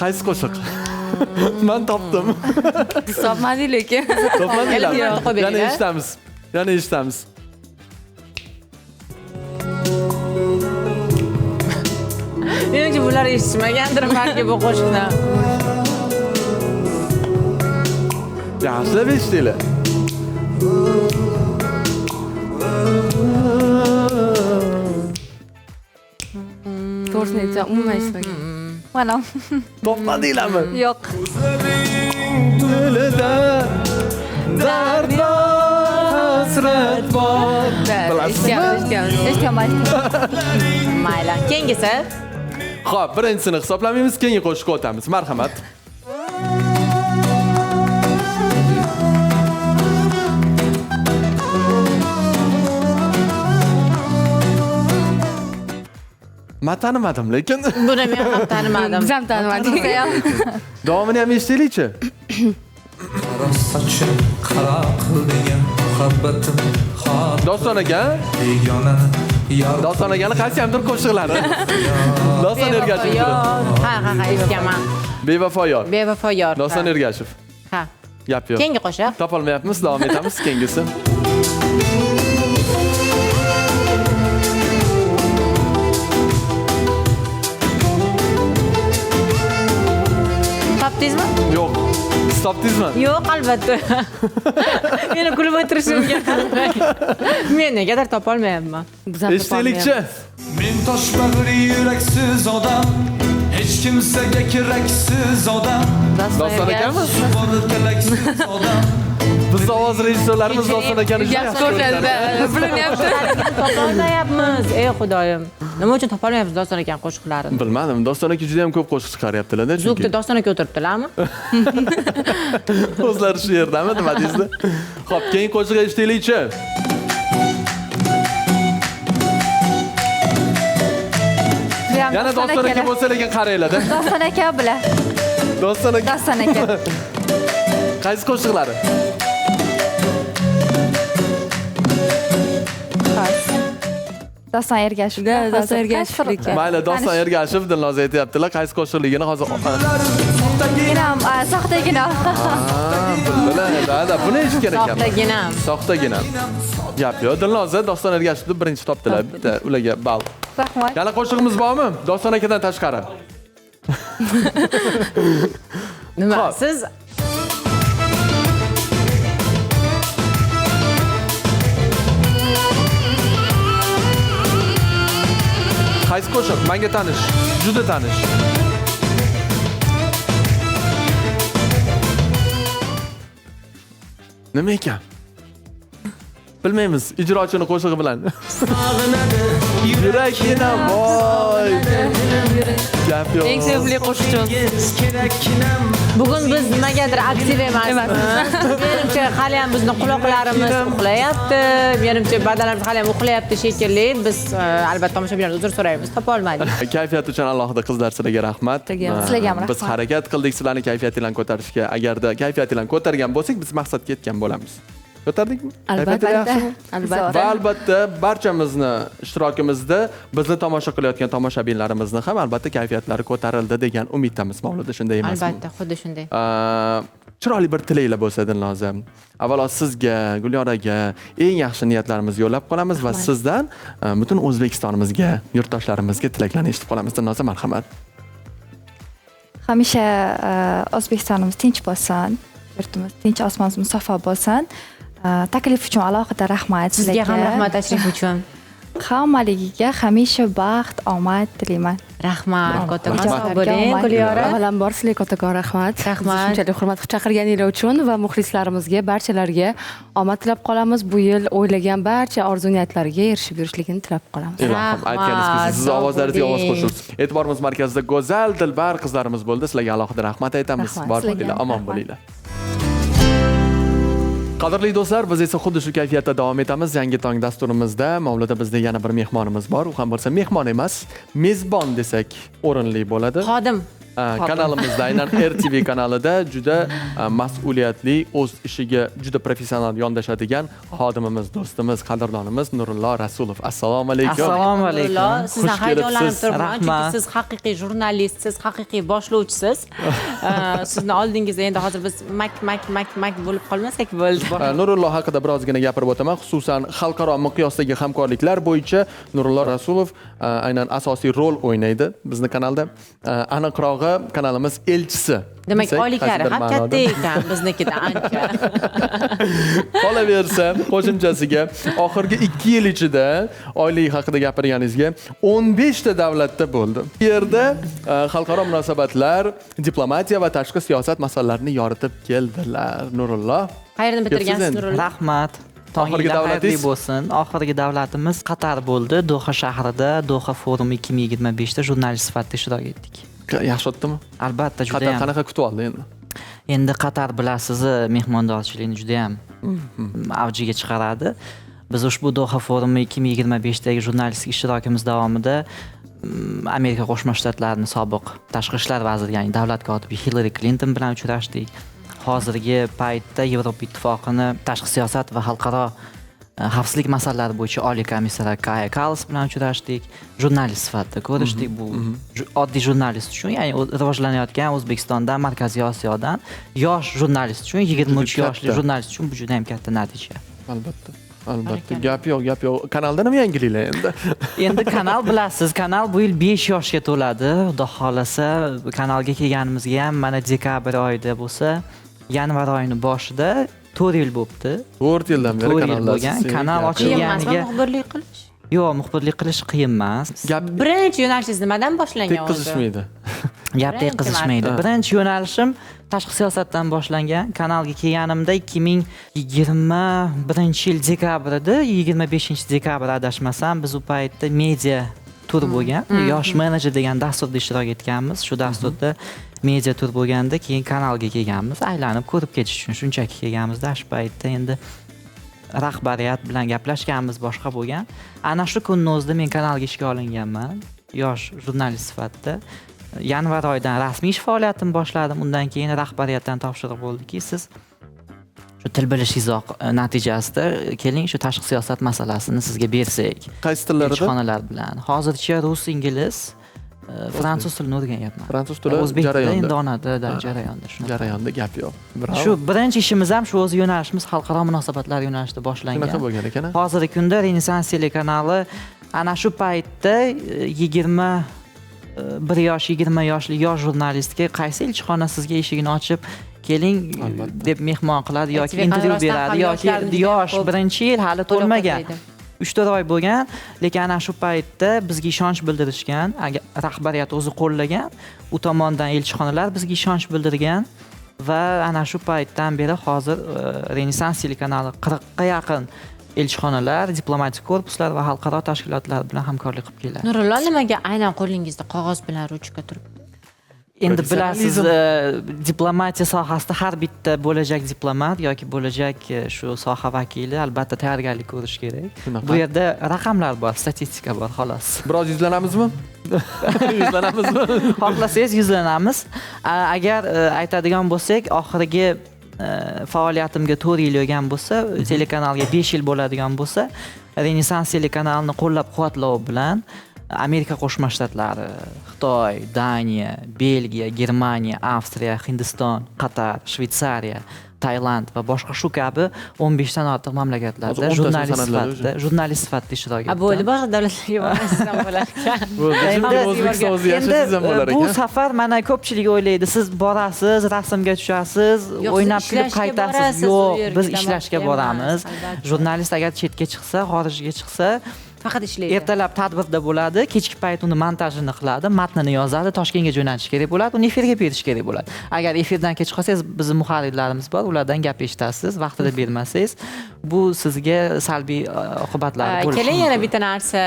Speaker 2: Qaysi qo'shiq? Men topdim.
Speaker 7: Topmadik lekin.
Speaker 2: Topmadinglarmi?
Speaker 3: Yana
Speaker 2: Yana eshitamiz. Yana eshitamiz.
Speaker 3: Menimcha bular eshitmagandir balki bu qo'shiqni.
Speaker 2: Yaxshilab eshitinglar.
Speaker 7: To'g'risini aytsam, umuman eshitmagan.
Speaker 4: Mana.
Speaker 2: Topmadinglarmi?
Speaker 7: Yo'q.
Speaker 2: Tilida dard bor, hasrat bor.
Speaker 4: Eshitganman.
Speaker 3: Mayli. Keyingisi.
Speaker 2: Xo'p, birinchisini hisoblamaymiz, keyingi qo'shiqqa o'tamiz. Marhamat. Men tanimadim lekin.
Speaker 3: Buni men ham tanimadim.
Speaker 7: Biz ham tanimadik.
Speaker 2: Davomini ham eshitaylik-chi.
Speaker 9: Qara sochim qara qildigan muhabbatim xor
Speaker 2: Doston aka,
Speaker 9: begonani yor
Speaker 2: Doston akani qaysi hamdir qo'shiqlari. Doston Ergashev.
Speaker 3: Ha, eshitganman.
Speaker 2: Bevafo yor.
Speaker 3: Bevafo yor.
Speaker 2: Doston Ergashev.
Speaker 3: Ha.
Speaker 2: Gap yo'q.
Speaker 3: Keyingi qo'shiq.
Speaker 2: Topolmayapmiz, davom etamiz keyingisi.
Speaker 3: Topdingizmi?
Speaker 2: Yo'q. Topdingizmi?
Speaker 3: Yo'q, albatta. Meni kulib o'tirishimga qaramay. Men negadir topolmayapman.
Speaker 2: Eshitaylikchi.
Speaker 9: men toshbag'ir yuraksiz odam hech kimsaga keraksiz odam
Speaker 2: Doston akami?
Speaker 9: bori talaksiz odam
Speaker 2: Biz ovoz rejissyorlarimiz Doston akani
Speaker 7: Yaxshi ko'radi. Bilinyapti.
Speaker 3: Topolmayapmiz. Ey xudoyim. Nima uchun topolmayapmiz Doston akam qo'shiqlarini?
Speaker 2: Bilmadim. Doston aka juda ham ko'p qo'shiq chiqaryaptilar-da.
Speaker 3: Zukda Doston aka o'tiribdilarmi?
Speaker 2: O'zlari shu yerdami, nima deysizlar? Xo'p, keyin qo'shiq eshitaylikchi. Yana Doston aka bo'lsa lekin qaranglar-da.
Speaker 4: Doston aka bilan.
Speaker 2: Doston aka.
Speaker 4: Doston aka.
Speaker 2: Qaysi qo'shiqlari?
Speaker 4: Doston Ergashev.
Speaker 7: Doston Ergashevniki.
Speaker 2: Mayli, Doston Ergashev Dilnoza aytyaptilar. Qaysi qo'shiqligini hozir
Speaker 4: Soxtaginam, soxtaginam.
Speaker 2: Da, buni eshitgan ekanman.
Speaker 3: Soxtaginam.
Speaker 2: Soxtaginam. Gap yo'q. Dilnoza Doston Ergashevni birinchi topdilar. Bitta ularga bal.
Speaker 4: Rahmat.
Speaker 2: Yana qo'shig'imiz bormi? Doston akadan tashqari.
Speaker 3: Nima?
Speaker 2: Xo'p.
Speaker 3: Siz
Speaker 2: Qaysi qo'shiq? Menga tanish. Juda tanish. Nima ekan? Bilmaymiz. Ijrochini qo'shig'i bilan. Yurakina voy. Gap yo'q.
Speaker 7: Eng sevimli qo'shiqchimiz.
Speaker 3: bugun biz nimagadir aktiv emasmiz. Menimcha hali ham bizni quloqlarimiz uxlayapti. Menimcha badanimiz hali ham uxlayapti shekilli. Biz albatta tomoshabinlardan uzr so'raymiz. Topa olmadik.
Speaker 2: Kayfiyat uchun alohida qizlar sizlarga rahmat.
Speaker 4: Sizlarga ham rahmat.
Speaker 2: Biz harakat qildik sizlarni kayfiyatinglarni ko'tarishga. Agarda kayfiyatinglarni ko'targan bo'lsak, biz maqsadga yetgan bo'lamiz. Ko'tardikmi?
Speaker 7: Albatta.
Speaker 2: Albatta. Va albatta barchamizni ishtirokimizda bizni tomosha qilayotgan tomoshabinlarimizni ham albatta kayfiyatlari ko'tarildi degan umiddamiz. Mavluda shunday emasmi?
Speaker 3: Albatta, xuddi shunday.
Speaker 2: Chiroyli bir tilaklar bo'lsa Dilnoza. Avvalo sizga, Gulyoraga eng yaxshi niyatlarimizni yo'llab qolamiz va sizdan butun O'zbekistonimizga, yurtdoshlarimizga tilaklarni eshitib qolamiz. Dilnoza, marhamat.
Speaker 4: Hamisha O'zbekistonimiz tinch bo'lsin, yurtimiz tinch, osmonimiz musaffo bo'lsin. Taklif uchun alohida rahmat sizlarga.
Speaker 3: Sizga ham rahmat tashrif uchun.
Speaker 4: Hammaligiga hamisha baxt, omad tilayman.
Speaker 3: Rahmat, kattakon
Speaker 4: Ijobat
Speaker 3: sog' bo'ling,
Speaker 4: omad.
Speaker 3: Gulyora.
Speaker 7: Avvalambor sizlarga kattakon rahmat.
Speaker 3: Rahmat.
Speaker 7: Shunchalik hurmat qilib chaqirganingiz uchun va muxlislarimizga, barchalarga omad tilab qolamiz. Bu yil o'ylagan barcha orzu-niyatlarga erishib yurishligini tilab qolamiz.
Speaker 2: Ilohim, aytganingiz siz ovozlaringizga ovoz qo'shilsin. E'tiborimiz markazida go'zal, dilbar qizlarimiz bo'ldi. Sizlarga alohida rahmat aytamiz.
Speaker 4: Rahmat.
Speaker 2: Bor
Speaker 4: Sizlarga
Speaker 2: bo'linglar,
Speaker 4: ham
Speaker 2: omon
Speaker 4: rahmat.
Speaker 2: bo'linglar. Qadrli do'stlar, biz esa xuddi shu kayfiyatda davom etamiz. Yangi dasturimizda Mavluda bizda yana bir mehmonimiz bor. U ham bo'lsa mehmon emas, mezbon desak o'rinli bo'ladi.
Speaker 3: Xodim.
Speaker 2: Kanalimizda, aynan RTV kanalida juda mas'uliyatli, o'z ishiga juda professional yondashadigan xodimimiz, do'stimiz, qadrdonimiz Nurullo Rasulov. Assalomu alaykum.
Speaker 10: Assalomu alaykum.
Speaker 3: Sizdan
Speaker 2: Xush
Speaker 3: hayajonlanib
Speaker 2: kelibsiz.
Speaker 3: turibman, chunki
Speaker 10: Rahmat.
Speaker 3: siz haqiqiy jurnalistsiz, haqiqiy boshlovchisiz. Sizni oldingizda endi hozir biz mak bo'lib qolmasak bo'ldi.
Speaker 2: Nurullo haqida birozgina gapirib o'taman. Xususan, xalqaro miqyosdagi hamkorliklar bo'yicha Nurullo Rasulov aynan asosiy rol o'ynaydi bizning kanalda. Aniqrog'i kanalimiz elchisi.
Speaker 3: Demak,
Speaker 2: desak,
Speaker 3: oyliklari
Speaker 2: qaysidir
Speaker 3: ham
Speaker 2: ma'noda.
Speaker 3: katta ekan biznikidan ancha.
Speaker 2: Qolaversa, qo'shimchasiga oxirgi 2 yil ichida oylik haqida gapirganingizga 15 ta davlatda bo'ldi. Bu yerda xalqaro munosabatlar, diplomatiya va tashqi siyosat masalalarini yoritib keldilar. Nurullo,
Speaker 3: Qayerdan bitirgansiz
Speaker 2: Kelsiz
Speaker 3: Nurullo?
Speaker 10: Rahmat.
Speaker 2: Oxirgi
Speaker 10: Tonginglar
Speaker 2: davlatingiz?
Speaker 10: xayrli bo'lsin. Oxirgi davlatimiz Qatar bo'ldi. Doha shahrida Doha forumi 2025 da jurnalist sifatida ishtirok etdik.
Speaker 2: yaxshi o'tdimi?
Speaker 10: Albatta juda
Speaker 2: Qatar
Speaker 10: ham.
Speaker 2: qanaqa kutib oldi endi?
Speaker 10: Endi Qatar bilasiz, mehmondorchilikni juda ham avjiga chiqaradi. Biz ushbu Doha forumi 2025 dagi jurnalistik ishtirokimiz davomida Amerika Qo'shma Shtatlarining sobiq tashqi ishlar vaziri, ya'ni davlat kotibi Hillary Clinton bilan uchrashdik. hozirgi paytda Yevropa Ittifoqini tashqi siyosat va xalqaro xavfsizlik masalalari bo'yicha oliy komissar Kaja Kallas bilan uchrashdik. Jurnalist sifatida ko'rishdik. Bu oddiy jurnalist uchun, ya'ni rivojlanayotgan O'zbekistondan, Markaziy Osiyodan yosh jurnalist uchun, 23 yoshli jurnalist uchun bu juda ham katta natija.
Speaker 2: Albatta. Albatta. Gap yo'q. Kanalda nima yangiliklar endi?
Speaker 10: Endi kanal bilasiz, kanal bu yil 5 yoshga to'ladi. Xudo xolasa, kanalga kelganimizga ham mana dekabr oyida bo'lsa, yanvar oyining boshida 4 yil bo'libdi.
Speaker 2: 4 yildan beri
Speaker 10: bo'lgan. Kanal ochilganiga
Speaker 3: muxbirlik qilish?
Speaker 10: Yo'q, muxbirlik qilish qiyin emas.
Speaker 3: Birinchi yo'nalishingiz nimadan boshlangan o'zi?
Speaker 2: Tekkizishmaydi.
Speaker 10: Gap tekkizishmaydi. Birinchi yo'nalishim tashqi siyosatdan boshlangan. Kanalga kelganimda 2021-yil dekabrida, 25-dekabr adashmasam, biz u paytda media tur bo'lgan. Yosh menejer degan dasturda ishtirok etganmiz. Shu dasturda media tur bo'lganda keyin kanalga kelganmiz. Aylanib ko'rib ketish uchun shunchaki kelganmizda shu paytda endi rahbariyat bilan gaplashganmiz boshqa bo'lgan. Ana shu kunning o'zida men kanalga ishga olinganman. Yosh jurnalist sifatida. Yanvar oyidan rasmiy ish faoliyatimni boshladim. Undan keyin rahbariyatdan topshiriq bo'ldiki, siz shu til bilish izoh natijasida keling shu tashqi siyosat masalasini sizga bersak.
Speaker 2: Qaysi tillarda?
Speaker 10: Elchixonalar bilan. Hozircha rus, ingliz, fransuz tilini o'rganyapman.
Speaker 2: Fransuz tili
Speaker 10: o'zbek tili
Speaker 2: jarayonda.
Speaker 10: endi onada jarayonda shunaqa.
Speaker 2: Jarayonda gap yo'q. Bravo.
Speaker 10: Shu birinchi ishimiz ham shu o'z yo'nalishimiz xalqaro munosabatlar yo'nalishida boshlangan.
Speaker 2: Shunaqa bo'lgan ekan.
Speaker 10: Hozirgi kunda Renessans telekanali ana shu paytda 21 yosh, 20 yoshli yosh jurnalistga qaysi elchixona sizga eshigini ochib keling deb mehmon qiladi yoki intervyu beradi yoki yosh birinchi yil hali to'lmagan 3-4 oy bo'lgan, lekin ana shu paytda bizga ishonch bildirishgan, rahbariyat o'zi qo'llagan, u tomondan elchixonalar bizga ishonch bildirgan va ana shu paytdan beri hozir Renessans telekanali 40 ga yaqin elchixonalar, diplomatik korpuslar va xalqaro tashkilotlar bilan hamkorlik qilib keladi.
Speaker 3: Nurullo, nimaga aynan qo'lingizda qog'oz bilan ruchka turibdi?
Speaker 10: Endi bilasiz, diplomatiya sohasida har bitta bo'lajak diplomat yoki bo'lajak shu soha vakili albatta tayyorgarlik ko'rish kerak. Bu yerda raqamlar bor, statistika bor, xolos.
Speaker 2: Biroz yuzlanamizmi? Yuzlanamizmi?
Speaker 10: Xohlasangiz yuzlanamiz. Agar aytadigan bo'lsak, oxirgi faoliyatimga 4 yil bo'lgan bo'lsa, telekanalga 5 yil bo'ladigan bo'lsa, Renessans telekanalini qo'llab-quvvatlovi bilan Amerika Qo'shma Shtatlari, Xitoy, Daniya, Belgiya, Germaniya, Avstriya, Hindiston, Qatar, Shveysariya, Tailand va boshqa shu kabi 15 dan ortiq mamlakatlarda jurnalist sifatida ishtirok etdim.
Speaker 3: Bo'ldi, boshqa davlatlarga borasizdan bo'lar ekan.
Speaker 2: O'zbekiston o'zi yashasizdan bo'lar ekan.
Speaker 10: Bu safar mana ko'pchilik o'ylaydi, siz borasiz, rasmga tushasiz, o'ynab kulib qaytasiz. Yo'q, biz ishlashga boramiz. Jurnalist agar chetga chiqsa, xorijga chiqsa,
Speaker 3: faqat ishlaydi.
Speaker 10: Ertalab tadbirda bo'ladi, kechki payt uni montajini qiladi, matnini yozadi, Toshkentga jo'natish kerak bo'ladi, uni efirga berish kerak bo'ladi. Agar efirdan kech qolsangiz, bizning muharrirlarimiz bor, ulardan gap eshitasiz, vaqtida bermasangiz, bu sizga salbiy oqibatlari bo'lishi.
Speaker 3: Keling yana bitta narsa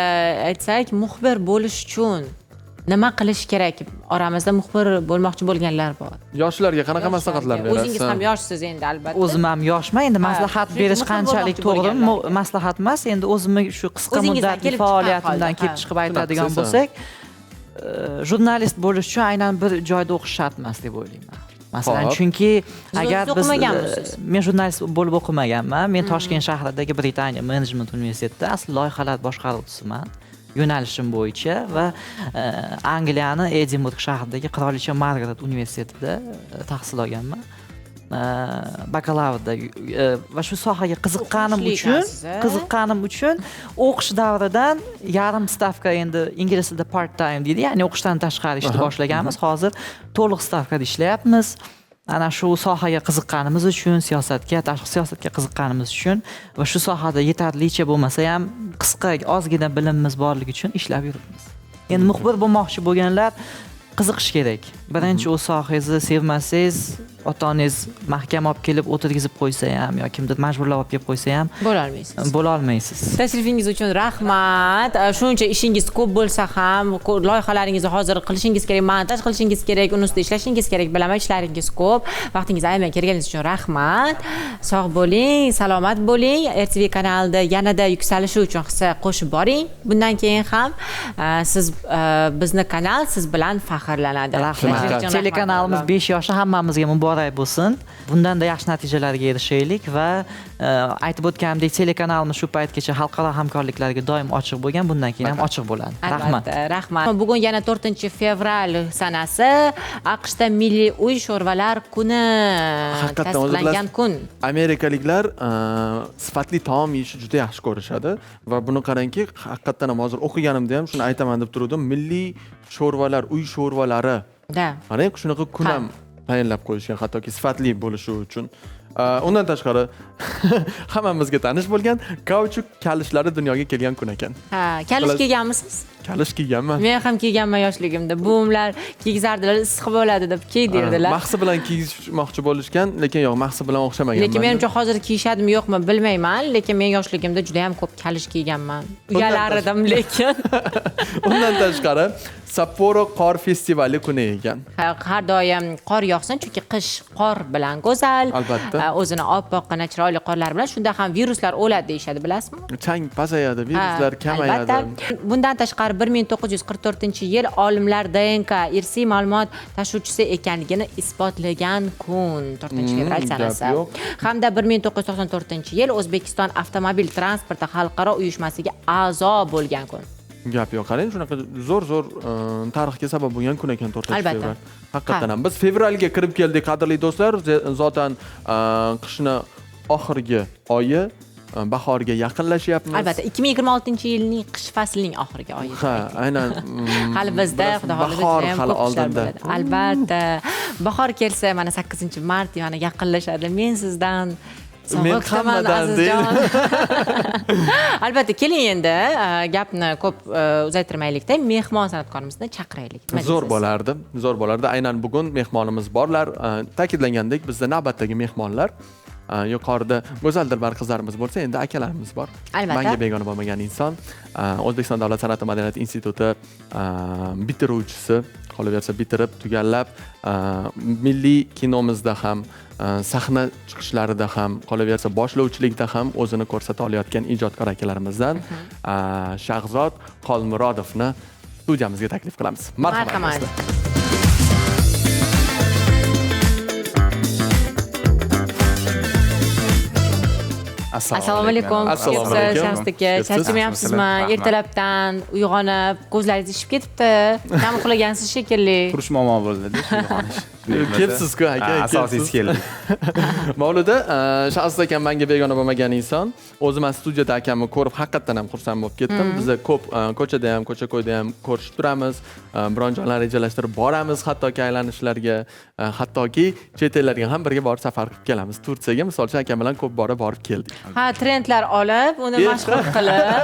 Speaker 3: aytsak, muxbir bo'lish uchun nima qilish kerak? Oramizda muxbir bo'lmoqchi bo'lganlar bor.
Speaker 2: Yoshlarga qanaqa maslahatlar berasiz?
Speaker 3: O'zingiz ham yoshsiz endi albatta.
Speaker 10: O'zim ham yoshman, endi maslahat berish qanchalik to'g'ri maslahat emas. Endi o'zimni shu qisqa muddatli faoliyatimdan kelib chiqib aytadigan bo'lsak, jurnalist bo'lish uchun aynan bir joyda o'qish shart emas deb o'ylayman. Masalan, chunki agar biz men jurnalist bo'lib o'qimaganman, men Toshkent shahridagi Britaniya menejment universitetida asl loyihalar boshqaruvchisiman. Yo'nalishim bo'yicha va Angliyani Edinburg shahridagi Qirolicha Margaret universitetida tahsil olganman. Bakalavrda va shu sohaga qiziqqanim uchun o'qish davridan yarim stavka, endi ingliz tilida part time deydi, ya'ni o'qishdan tashqari ishni boshlaganmiz. Hozir to'liq stavkada ishlayapmiz. Ana shu sohaga qiziqqanimiz uchun, tashqi siyosatga qiziqqanimiz uchun va shu sohada yetarlicha bo'lmasa ham qisqa ozgina bilimimiz borligi uchun ishlab yuribmiz. Endi muxbir bo'lmoqchi bo'lganlar qiziqish kerak. Birinchi o'z sohangizni sevmasangiz, ota-onangiz mahkam olib kelib o'tirgizib qo'ysa ham yoki kimdir majburlab olib kelib qo'ysa ham bo'la olmaysiz.
Speaker 3: Tashrifingiz uchun rahmat. Shuncha ishingiz ko'p bo'lsa ham, loyihalaringizni hozir qilishingiz kerak, montaj qilishingiz kerak, uni ustida ishlashingiz kerak, bilaman, ishlaringiz ko'p. Vaqtingizni ayamay kelganingiz uchun rahmat. Sog' bo'ling, salomat bo'ling. RTV kanalida yanada yuksalishi uchun hissa qo'shib boring. Bundan keyin ham siz bizni kanal siz bilan faxrlanadi.
Speaker 10: Telekanalimiz 5 yoshi hammamizga muborak muborak bo'lsin. Bundanda yaxshi natijalarga erishaylik va aytib o'tganimdek, telekanalimiz shu paytgacha xalqaro hamkorliklarga doim ochiq bo'lgan, bundan keyin ham ochiq bo'ladi. Rahmat.
Speaker 3: Albatta, rahmat. Bugun yana 4-fevral sanasi, AQShda Milliy uy sho'rvalar kuni tasdiqlangan kun.
Speaker 2: Amerikaliklar sifatli taom yeyishni juda yaxshi ko'rishadi va buni qarangki, haqiqatdan ham hozir o'qiganimda ham shuni aytaman deb turdim. Milliy sho'rvalar, uy sho'rvalari.
Speaker 3: Da.
Speaker 2: Qarang, shunaqa kun ham tayinlab qo'yishgan, hattoki sifatli bo'lishi uchun. Undan tashqari hammamizga tanish bo'lgan kauchuk kalishlari dunyoga kelgan kun ekan.
Speaker 3: Ha, kalish kiyganmisiz?
Speaker 2: Kalish kiyganman.
Speaker 3: Men ham kiyganman yoshligimda. Buvimlar kiygizardilar, issiq bo'ladi deb kiydirdilar.
Speaker 2: Mahsi bilan kiygizmoqchi bo'lishgan, lekin yo'q, mahsi bilan o'xshamagan.
Speaker 3: Lekin menimcha hozir kiyishadimi yo'qmi bilmayman, lekin men yoshligimda juda ham ko'p kalish kiyganman. Uyalar edim lekin.
Speaker 2: Undan tashqari Sapporo qor festivali kuni ekan.
Speaker 3: Har doim qor yog'sin, chunki qish qor bilan go'zal.
Speaker 2: Albatta.
Speaker 3: O'zini oppoqqina chiroyli qorlar bilan shunda ham viruslar o'ladi deyshadi, bilasizmi?
Speaker 2: Chang pasayadi, viruslar kamayadi.
Speaker 3: Albatta. Bundan tashqari 1944-yil olimlar DNK irsiy ma'lumot tashuvchisi ekanligini isbotlagan kun, 4-fevral sanasi. Hamda 1994-yil O'zbekiston avtomobil transporti xalqaro uyushmasiga a'zo bo'lgan kun.
Speaker 2: Gap yo'q, qarang, shunaqa zo'r tarixga sabab bo'lgan kun ekan 4-fevral. Haqiqatan ham biz fevralga kirib keldik, qadrli do'stlar. Zotan qishni oxirgi oyi, bahorga yaqinlashyapmiz.
Speaker 3: Albatta, 2026-yilning qish faslining oxirgi oyi.
Speaker 2: Ha, aynan.
Speaker 3: Hali bizda xudo xohlasa
Speaker 2: bahor
Speaker 3: ham
Speaker 2: hali
Speaker 3: ko'p ishlar
Speaker 2: oldinda.
Speaker 3: bo'ladi. Albatta. Bahor kelsa, mana 8-mart mana yaqinlashadi. Men sizdan
Speaker 2: Men hammadan deyman.
Speaker 3: Albatta, keling endi gapni ko'p uzaytirmaylikda, mehmon san'atkorimizni chaqiraylik.
Speaker 2: Zo'r bo'lardi. Aynan bugun mehmonimiz borlar. Ta'kidlangandek, bizda navbatdagi mehmonlar yuqorida go'zal dilbar qizlarimiz bo'lsa, endi akalarimiz bor.
Speaker 3: Albatta.
Speaker 2: Menga begona bo'lmagan inson, O'zbekiston davlat san'at va madaniyat instituti bitiruvchisi, qolaversa bitirib, tugallab, milliy kinomizda ham, sahna chiqishlarida ham, qolaversa boshlovchilikda ham o'zini ko'rsata olayotgan ijodkor akalarimizdan Shahzod Qolmurodovni studiyamizga taklif qilamiz. Marhamat.
Speaker 3: Assalomu alaykum.
Speaker 2: Assalomu alaykum.
Speaker 3: Shahzodga charchamayapsizmi? Ertalabdan uyg'onib, ko'zlaringiz ishib ketibdi. Kam uxlagansiz shekilli.
Speaker 11: Turish muammo bo'ldi-da, uyg'onish.
Speaker 2: Kelsiz-ku aka,
Speaker 11: asosiysi keldi.
Speaker 2: Mavluda, Shahzod akam menga begona bo'lmagan inson. O'zim ham studiyada akamni ko'rib haqiqatdan ham xursand bo'lib ketdim. Biz ko'p ko'chada ham, ko'cha-ko'yda ham ko'rishib turamiz. Biron joylar rejalashtirib boramiz, hattoki aylanishlarga, hattoki chet ellarga ham birga borib safar qilib kelamiz. Tursiyaga misol uchun akam bilan ko'p borib keldik.
Speaker 3: Ha, trendlar olib, uni mashhur qilib.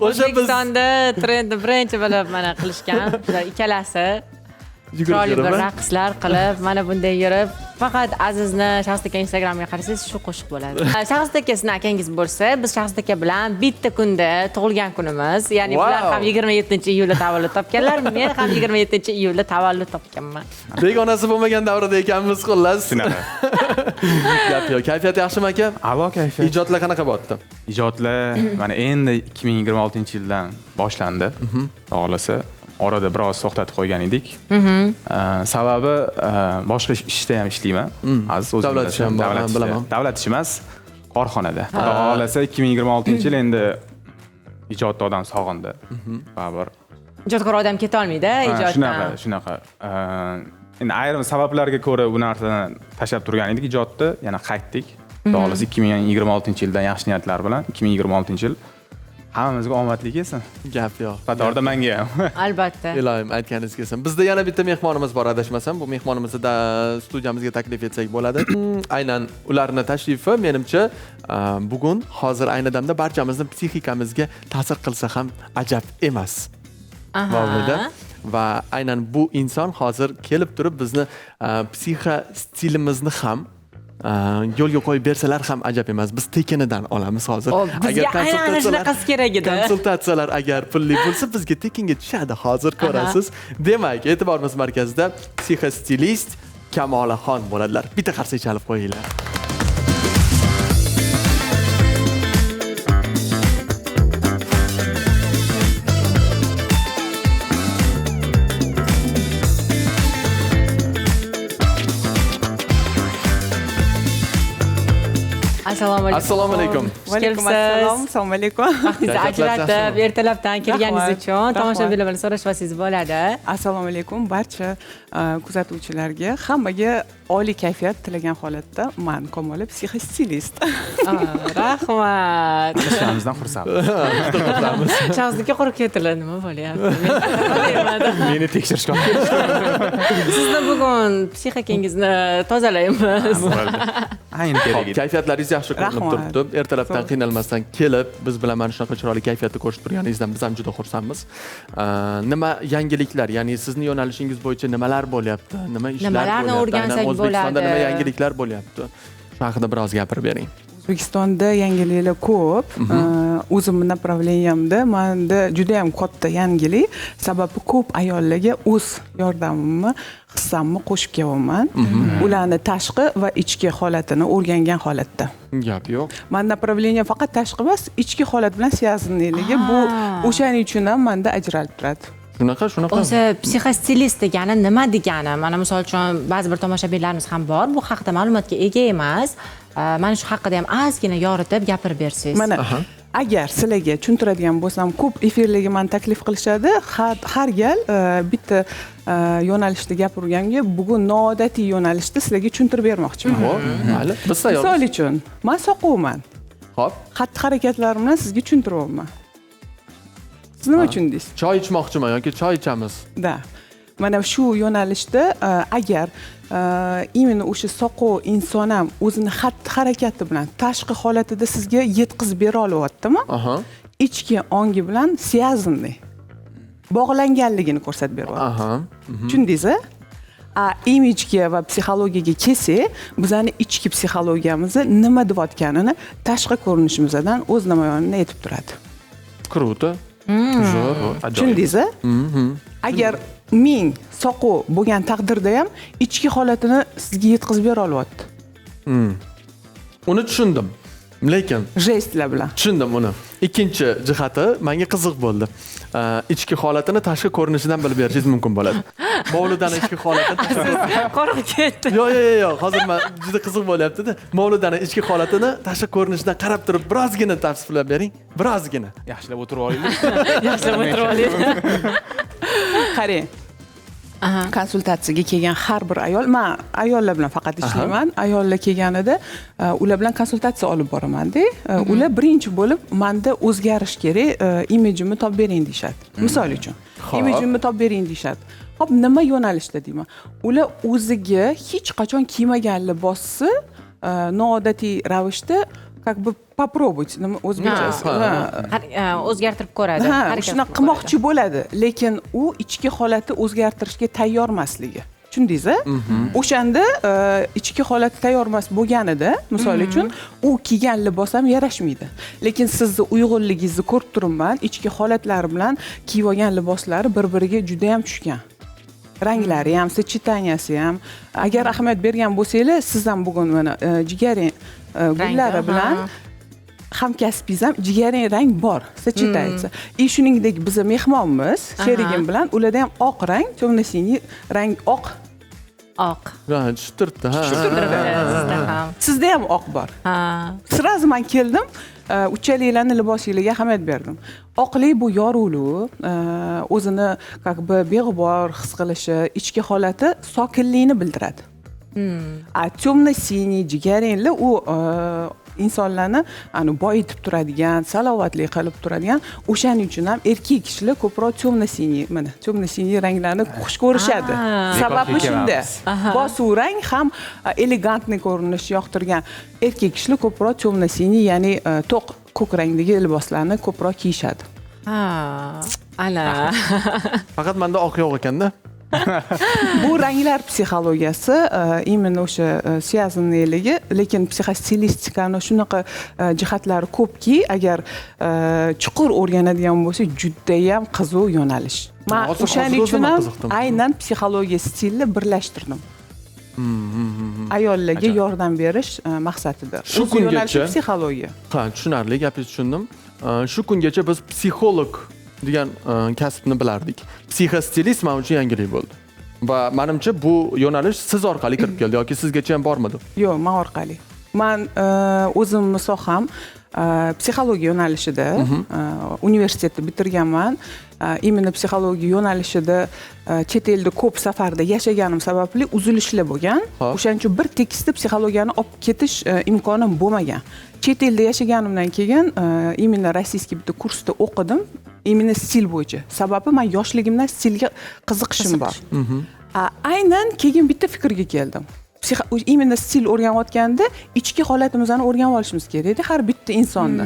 Speaker 3: O'zbekistonda trendni birinchi bo'lib mana qilishgan. Ular ikkalasi chiroyli bir raqslar qilib, mana bunday yurib, faqat Azizni Shahzod aka Instagramga qarasangiz shu qo'shiq bo'ladi. Shahzod aka sizning akangiz bo'lsa, biz Shahzod aka bilan bitta kunda tug'ilgan kunimiz, ya'ni ular ham 27-iyulda tavallud topganlar, men ham 27-iyulda tavallud topganman.
Speaker 2: Begonasi bo'lmagan davrada ekanmiz, xullas.
Speaker 11: Shunaqa.
Speaker 2: Gap yo'q. Kayfiyat yaxshimi aka?
Speaker 11: A'lo kayfiyat.
Speaker 2: Ijodlar qanaqa bo'lyapti?
Speaker 11: Ijodlar mana endi 2026-yildan boshlandi. Xohlasa, orada biroz to'xtatib qo'ygan edik. Sababi boshqa ishda ham ishlayman. Aziz o'zim
Speaker 2: davlat ishi ham bor, bilaman.
Speaker 11: Davlat ishi emas, korxonada. Xudo xohlasa 2026-yil endi ijodda odam sog'indi. Baribir.
Speaker 3: Ijodkor odam keta olmaydi, ijoddan.
Speaker 11: Shunaqa. Endi ayrim sabablarga ko'ra bu narsani tashlab turgan edik ijodni, yana qaytdik. Xudo xohlasa 2026-yildan yaxshi niyatlar bilan 2026-yil hammamizga omadli kelsin.
Speaker 2: Gap yo'q.
Speaker 11: Qatorda menga ham.
Speaker 3: Albatta.
Speaker 2: Iloyim, aytganingiz kelsin. Bizda yana bitta mehmonimiz bor, adashmasam. Bu mehmonimizni studiyamizga taklif etsak bo'ladi. Aynan ularning tashrifi menimcha bugun hozir ayni damda barchamizning psixikamizga ta'sir qilsa ham ajab emas. Mavluda. Va aynan bu inson hozir kelib turib bizni psixa stilimizni ham yo'lga qo'yib bersalar ham ajab emas. Biz tekinidan olamiz hozir.
Speaker 3: Agar aynan shunaqasi kerak edi.
Speaker 2: Konsultatsiyalar agar pulli bo'lsa, bizga tekinga tushadi, hozir ko'rasiz. Demak, e'tiborimiz markazida psixostilist Kamolaxon bo'ladilar. Bitta qarsak chalib qo'yinglar.
Speaker 3: Assalomu alaykum.
Speaker 2: Assalomu alaykum.
Speaker 12: Vaalaykum assalom. Assalomu alaykum.
Speaker 3: Vaqtingizni ajratib, ertalabdan kelganingiz uchun tomoshabinlar bilan so'rashvasangiz bo'ladi.
Speaker 12: Assalomu alaykum barcha kuzatuvchilarga, hammaga oliy kayfiyat tilagan holatda men Komolov psixostilist.
Speaker 3: Rahmat.
Speaker 11: Ishimizdan xursandmiz.
Speaker 3: Chaqizlikka qurib ketiladi, nima bo'lyapti?
Speaker 2: Meni tekshirishga
Speaker 3: Sizni bugun psixikangizni tozalaymiz.
Speaker 11: Ayni kerak edi.
Speaker 2: Kayfiyatlaringiz yaxshi ko'rinib turibdi. Ertalabdan qiynalmasdan kelib, biz bilan mana shunaqa chiroyli kayfiyatda ko'rishib turganingizdan biz ham juda xursandmiz. Nima yangiliklar, ya'ni sizni yo'nalishingiz bo'yicha nimalar bo'lyapti? Nima ishlar bo'lyapti?
Speaker 3: Nimalarni o'rgansak bo'ladi?
Speaker 2: O'zbekistonda nima yangiliklar bo'lyapti? Shu haqida biroz gapirib bering.
Speaker 12: O'zbekistonda yangiliklar ko'p. O'zimning направленiyamda menda juda ham katta yangilik, sababi ko'p ayollarga o'z yordamimni, hissamni qo'shib kelyapman. Ularni tashqi va ichki holatini o'rgangan holatda.
Speaker 2: Gap yo'q.
Speaker 12: Men направление faqat tashqi emas, ichki holat bilan связанныйлigi bu o'shaning uchun ham menda ajralib turadi.
Speaker 2: Shunaqa.
Speaker 3: O'zi psixostilist degani nima degani? Mana misol uchun ba'zi bir tomoshabinlarimiz ham bor, bu haqida ma'lumotga ega emas. Mana shu haqida ham ozgina yoritib gapirib bersangiz.
Speaker 12: Mana agar sizlarga tushuntiradigan bo'lsam, ko'p efirlarga men taklif qilishadi. Har gal bitta yo'nalishda gapirganga bugun noodatiy yo'nalishda sizlarga tushuntirib bermoqchiman.
Speaker 2: Mayli, biz tayyormiz.
Speaker 12: Misol uchun, men soqovman.
Speaker 2: Xo'p.
Speaker 12: Xatti-harakatlarim bilan sizga tushuntiryapman. Siz nima tushundingiz?
Speaker 2: Choy ichmoqchiman yoki choy ichamiz?
Speaker 12: Da. Mana shu yo'nalishda agar именно o'sha soqov inson ham o'zini xatti-harakati bilan tashqi holatida sizga yetkazib bera olyaptimi? Ichki ongi bilan связанный bog'langanligini ko'rsatib beryapti. Tushundingiz-a? Imijga va psixologiyaga kelsak, bizani ichki psixologiyamizni nima deyotganini tashqi ko'rinishimizdan o'z namoyonini aytib turadi.
Speaker 2: Kruto. Zo'r.
Speaker 12: Tushundingiz-a? Agar ming soqov bo'lgan taqdirda ham ichki holatini sizga yetkazib bera olyapti.
Speaker 2: Uni tushundim. Lekin
Speaker 12: jestlar bilan
Speaker 2: tushundim uni. Ikkinchi jihati menga qiziq bo'ldi. Ichki holatini tashqi ko'rinishidan bilib berishingiz mumkin bo'ladi. Mavludani ichki holatini
Speaker 3: Qo'rqib ketdi.
Speaker 2: Yo'q, hozir men juda qiziq bo'lyapti-da. Mavludani ichki holatini tashqi ko'rinishidan qarab turib, birozgina tavsiflab bering. Birozgina.
Speaker 11: Yaxshilab o'tirib olaylik.
Speaker 3: Yaxshilab o'tirib olaylik.
Speaker 12: qarang. Konsultatsiyaga kelgan har bir ayol, men ayollar bilan faqat ishlayman. Ayollar kelganida ular bilan konsultatsiya olib boraman-da. Ular birinchi bo'lib menda o'zgarish kerak, imijimni topib bering deyshadi. Misol uchun, imijimni topib bering deyshadi. Hop, nima yo'nalishda deyman. Ular o'ziga hech qachon kiymagan libosni noodatiy ravishda как бы попробовать o'zbekchasi
Speaker 3: o'zgartirib ko'radi.
Speaker 12: Shuna qilmoqchi bo'ladi, lekin u ichki holatni o'zgartirishga tayyor emasligi. Tushundingiz-a? O'shanda ichki holati tayyor emas bo'lganida, misol uchun, u kiygan libos ham yarashmaydi. Lekin sizni uyg'unligingizni ko'rib turibman, ichki holatlari bilan kiyib olgan liboslari bir-biriga juda ham tushgan. Ranglari ham, sochetanyasi ham. Agar ahamiyat bergan bo'lsangiz, siz ham bugun mana jigaring gullari bilan hamkasbingiz ham jigaring rang bor, sochetaysi. Shuningdek biz mehmonmiz, sherigim bilan, ularda ham oq rang, temno-siniy rang oq.
Speaker 2: Tushuntirdi,
Speaker 12: Sizda ham oq bor. Sразу men keldim, uchalaringlarning libosingizga ahamiyat berdim. Oqlik bu yorug'lik, o'zini как бы beg'ubor his qilishi, ichki holati sokinlikni bildiradi. Temno-siniy jigaranglar u insonlarni boyitib turadigan, salovatli qilib turadigan, o'shaning uchun ham erkak kishilar ko'proq temno-siniy, mana temno-siniy ranglarni xush ko'rishadi. Sababi shunda. Bosuv rang ham elegantni ko'rinish yoqtirgan erkak kishilar ko'proq temno-siniy, ya'ni to'q ko'k rangdagi liboslarni ko'proq kiyishadi.
Speaker 3: Ana.
Speaker 2: Faqat menda oq yo'q ekanda.
Speaker 12: Bu ranglar psixologiyasi именно o'sha связанныйлigi, lekin psixostilistikani shunaqa jihatlari ko'pki, agar chuqur o'rganadigan bo'lsa, juda ham qiziq yo'nalish. Men o'shaning uchun ham aynan psixologiya stilni birlashtirdim. Ayollarga yordam berish maqsadida.
Speaker 2: Shu kungacha
Speaker 12: psixologiya.
Speaker 2: Tushunarli, gapingizni tushundim. Shu kungacha biz psixolog degan kasbni bilardik. Psixostilist men uchun yangilik bo'ldi. Va menimcha bu yo'nalish siz orqali kirib keldi yoki sizgacha ham bormidi?
Speaker 12: Yo'q, men orqali. man o'zimni soham psixologiya yo'nalishida universitetni bitirganman. Именно psixologiya yo'nalishida chet elda ko'p safarda yashaganim sababli uzilishlar bo'lgan. O'shaning uchun bir tekisda psixologiyani olib ketish imkonim bo'lmagan. Chet elda yashaganimdan keyin именно rossiyskiy bitta kursda o'qidim. Именно stil bo'yicha. Sababi men yoshligimdan stilga qiziqishim bor. Aynan keyin bitta fikrga keldim. Именно stil o'rganayotganda ichki holatimizni o'rganib olishimiz kerak edi har bitta insonni.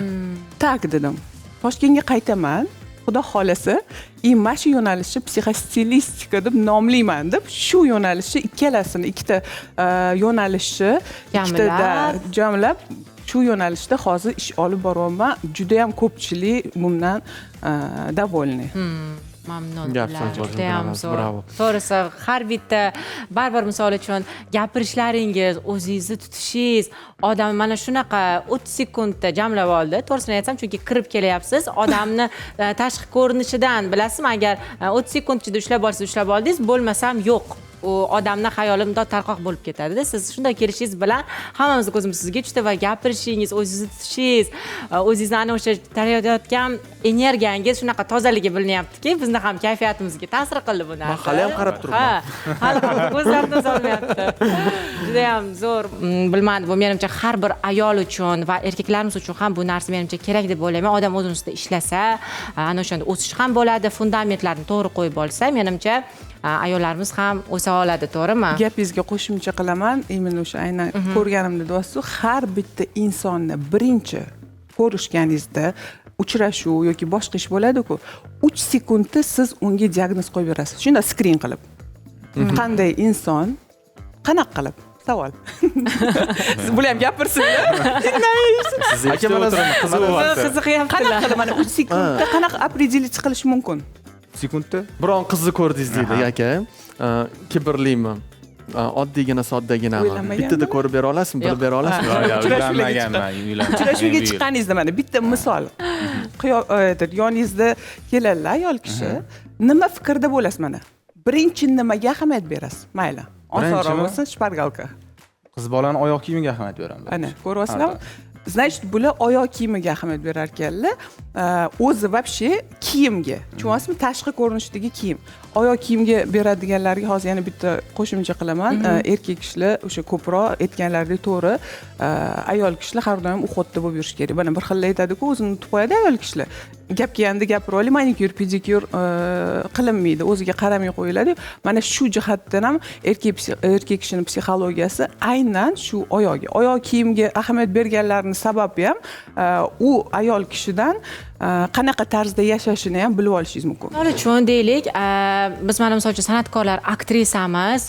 Speaker 12: Tak dedim. Toshkentga qaytaman. Xudo xolasa, mana shu yo'nalishni psixostilistika deb nomlayman deb shu yo'nalishni ikkita yo'nalishni jamlab shu yo'nalishda hozir ish olib boryapman. Juda ham ko'pchilik bundan довольны.
Speaker 3: Mamnun ular judayam zo'r. To'g'risi har bitta baribir misol uchun gapirishlaringiz, o'zingizni tutishingiz odam mana shunaqa 30 sekundda jamlab oldi. To'g'risini aytsam, chunki kirib kelyapsiz, odamni tashqi ko'rinishidan bilasizmi, agar 30 sekund ichida ushlab oldingiz, bo'lmasam yo'q. U odamning xayoli mundoq tarqoq bo'lib ketadi-da. Siz shunday kelishingiz bilan hammamizni ko'zimiz sizga tushdi va gapirishingiz, o'zingizni tutishingiz, o'zingizni ana o'sha tarayotgan energiyangiz shunaqa tozaligi bilinyaptiki, bizni ham kayfiyatimizga ta'sir qildi bu narsa.
Speaker 2: Men hali ham qarab turibman.
Speaker 3: Hali ko'zlarimdan olmayapti. Juda ham zo'r. Bilmadim, bu menimcha har bir ayol uchun va erkaklarimiz uchun ham bu narsa menimcha kerak deb o'ylayman. Odam o'z ustida ishlasa, ana o'shanda o'sish ham bo'ladi, fundamentlarni to'g'ri qo'yib olsa, menimcha ayollarimiz ham o'sa oladi, to'g'rimi?
Speaker 12: Gapingizga qo'shimcha qilaman. Именно o'sha aynan ko'rganimda do'stu, har bitta insonni birinchi ko'rishganingizda uchrashuv yoki boshqa ish bo'ladi-ku, 3 sekundda siz unga diagnoz qo'yib berasiz. Shunda skrin qilib. Qanday inson, qanaqa qilib? Savol. Siz bular ham gapirsizlar.
Speaker 2: Siz aka mana
Speaker 3: qiziqyaptilar.
Speaker 12: Qanaqa mana 3 sekundda qanaqa определить qilish mumkin?
Speaker 11: Sekundda
Speaker 2: biron qizni ko'rdingiz deydi aka. Kibrlimi? Oddiygina soddaginami? Bittada ko'rib bera olasizmi? Bilib bera olasizmi?
Speaker 12: Uchrashuvga chiqqaningizda mana bitta misol. Yoningizda keladilar ayol kishi, nima fikrda bo'lasiz mana? Birinchi nimaga ahamiyat berasiz? Mayli. Osonroq bo'lsin, shpargalka.
Speaker 11: Qiz bolaning oyoq kiyimiga ahamiyat beramiz.
Speaker 12: Ana, ko'ryapsizlarmi? Значит, bular oyoq kiyimiga ahamiyat berar ekanlar. O'zi вообще kiyimga, tushunyapsizmi? Tashqi ko'rinishdagi kiyim. Oyoq kiyimga beradiganlarga hozir yana bitta qo'shimcha qilaman. Erkak kishilar o'sha ko'proq aytganlaridek to'g'ri, ayol kishilar har doim uxotda bo'lib yurish kerak. Mana bir xil aytadi-ku, o'zini tutib qo'yadi ayol kishilar. Gap kelganda gapirib, manikyur, pedikyur qilinmaydi, o'ziga qaramay qo'yiladi. Mana shu jihatdan ham erkak kishining psixologiyasi aynan shu oyoq kiyimga ahamiyat berganlarning sababi ham u ayol kishidan qanaqa tarzda yashashini ham bilib olishingiz mumkin.
Speaker 3: Misol uchun deylik, biz mana misol uchun san'atkorlar, aktrisamiz,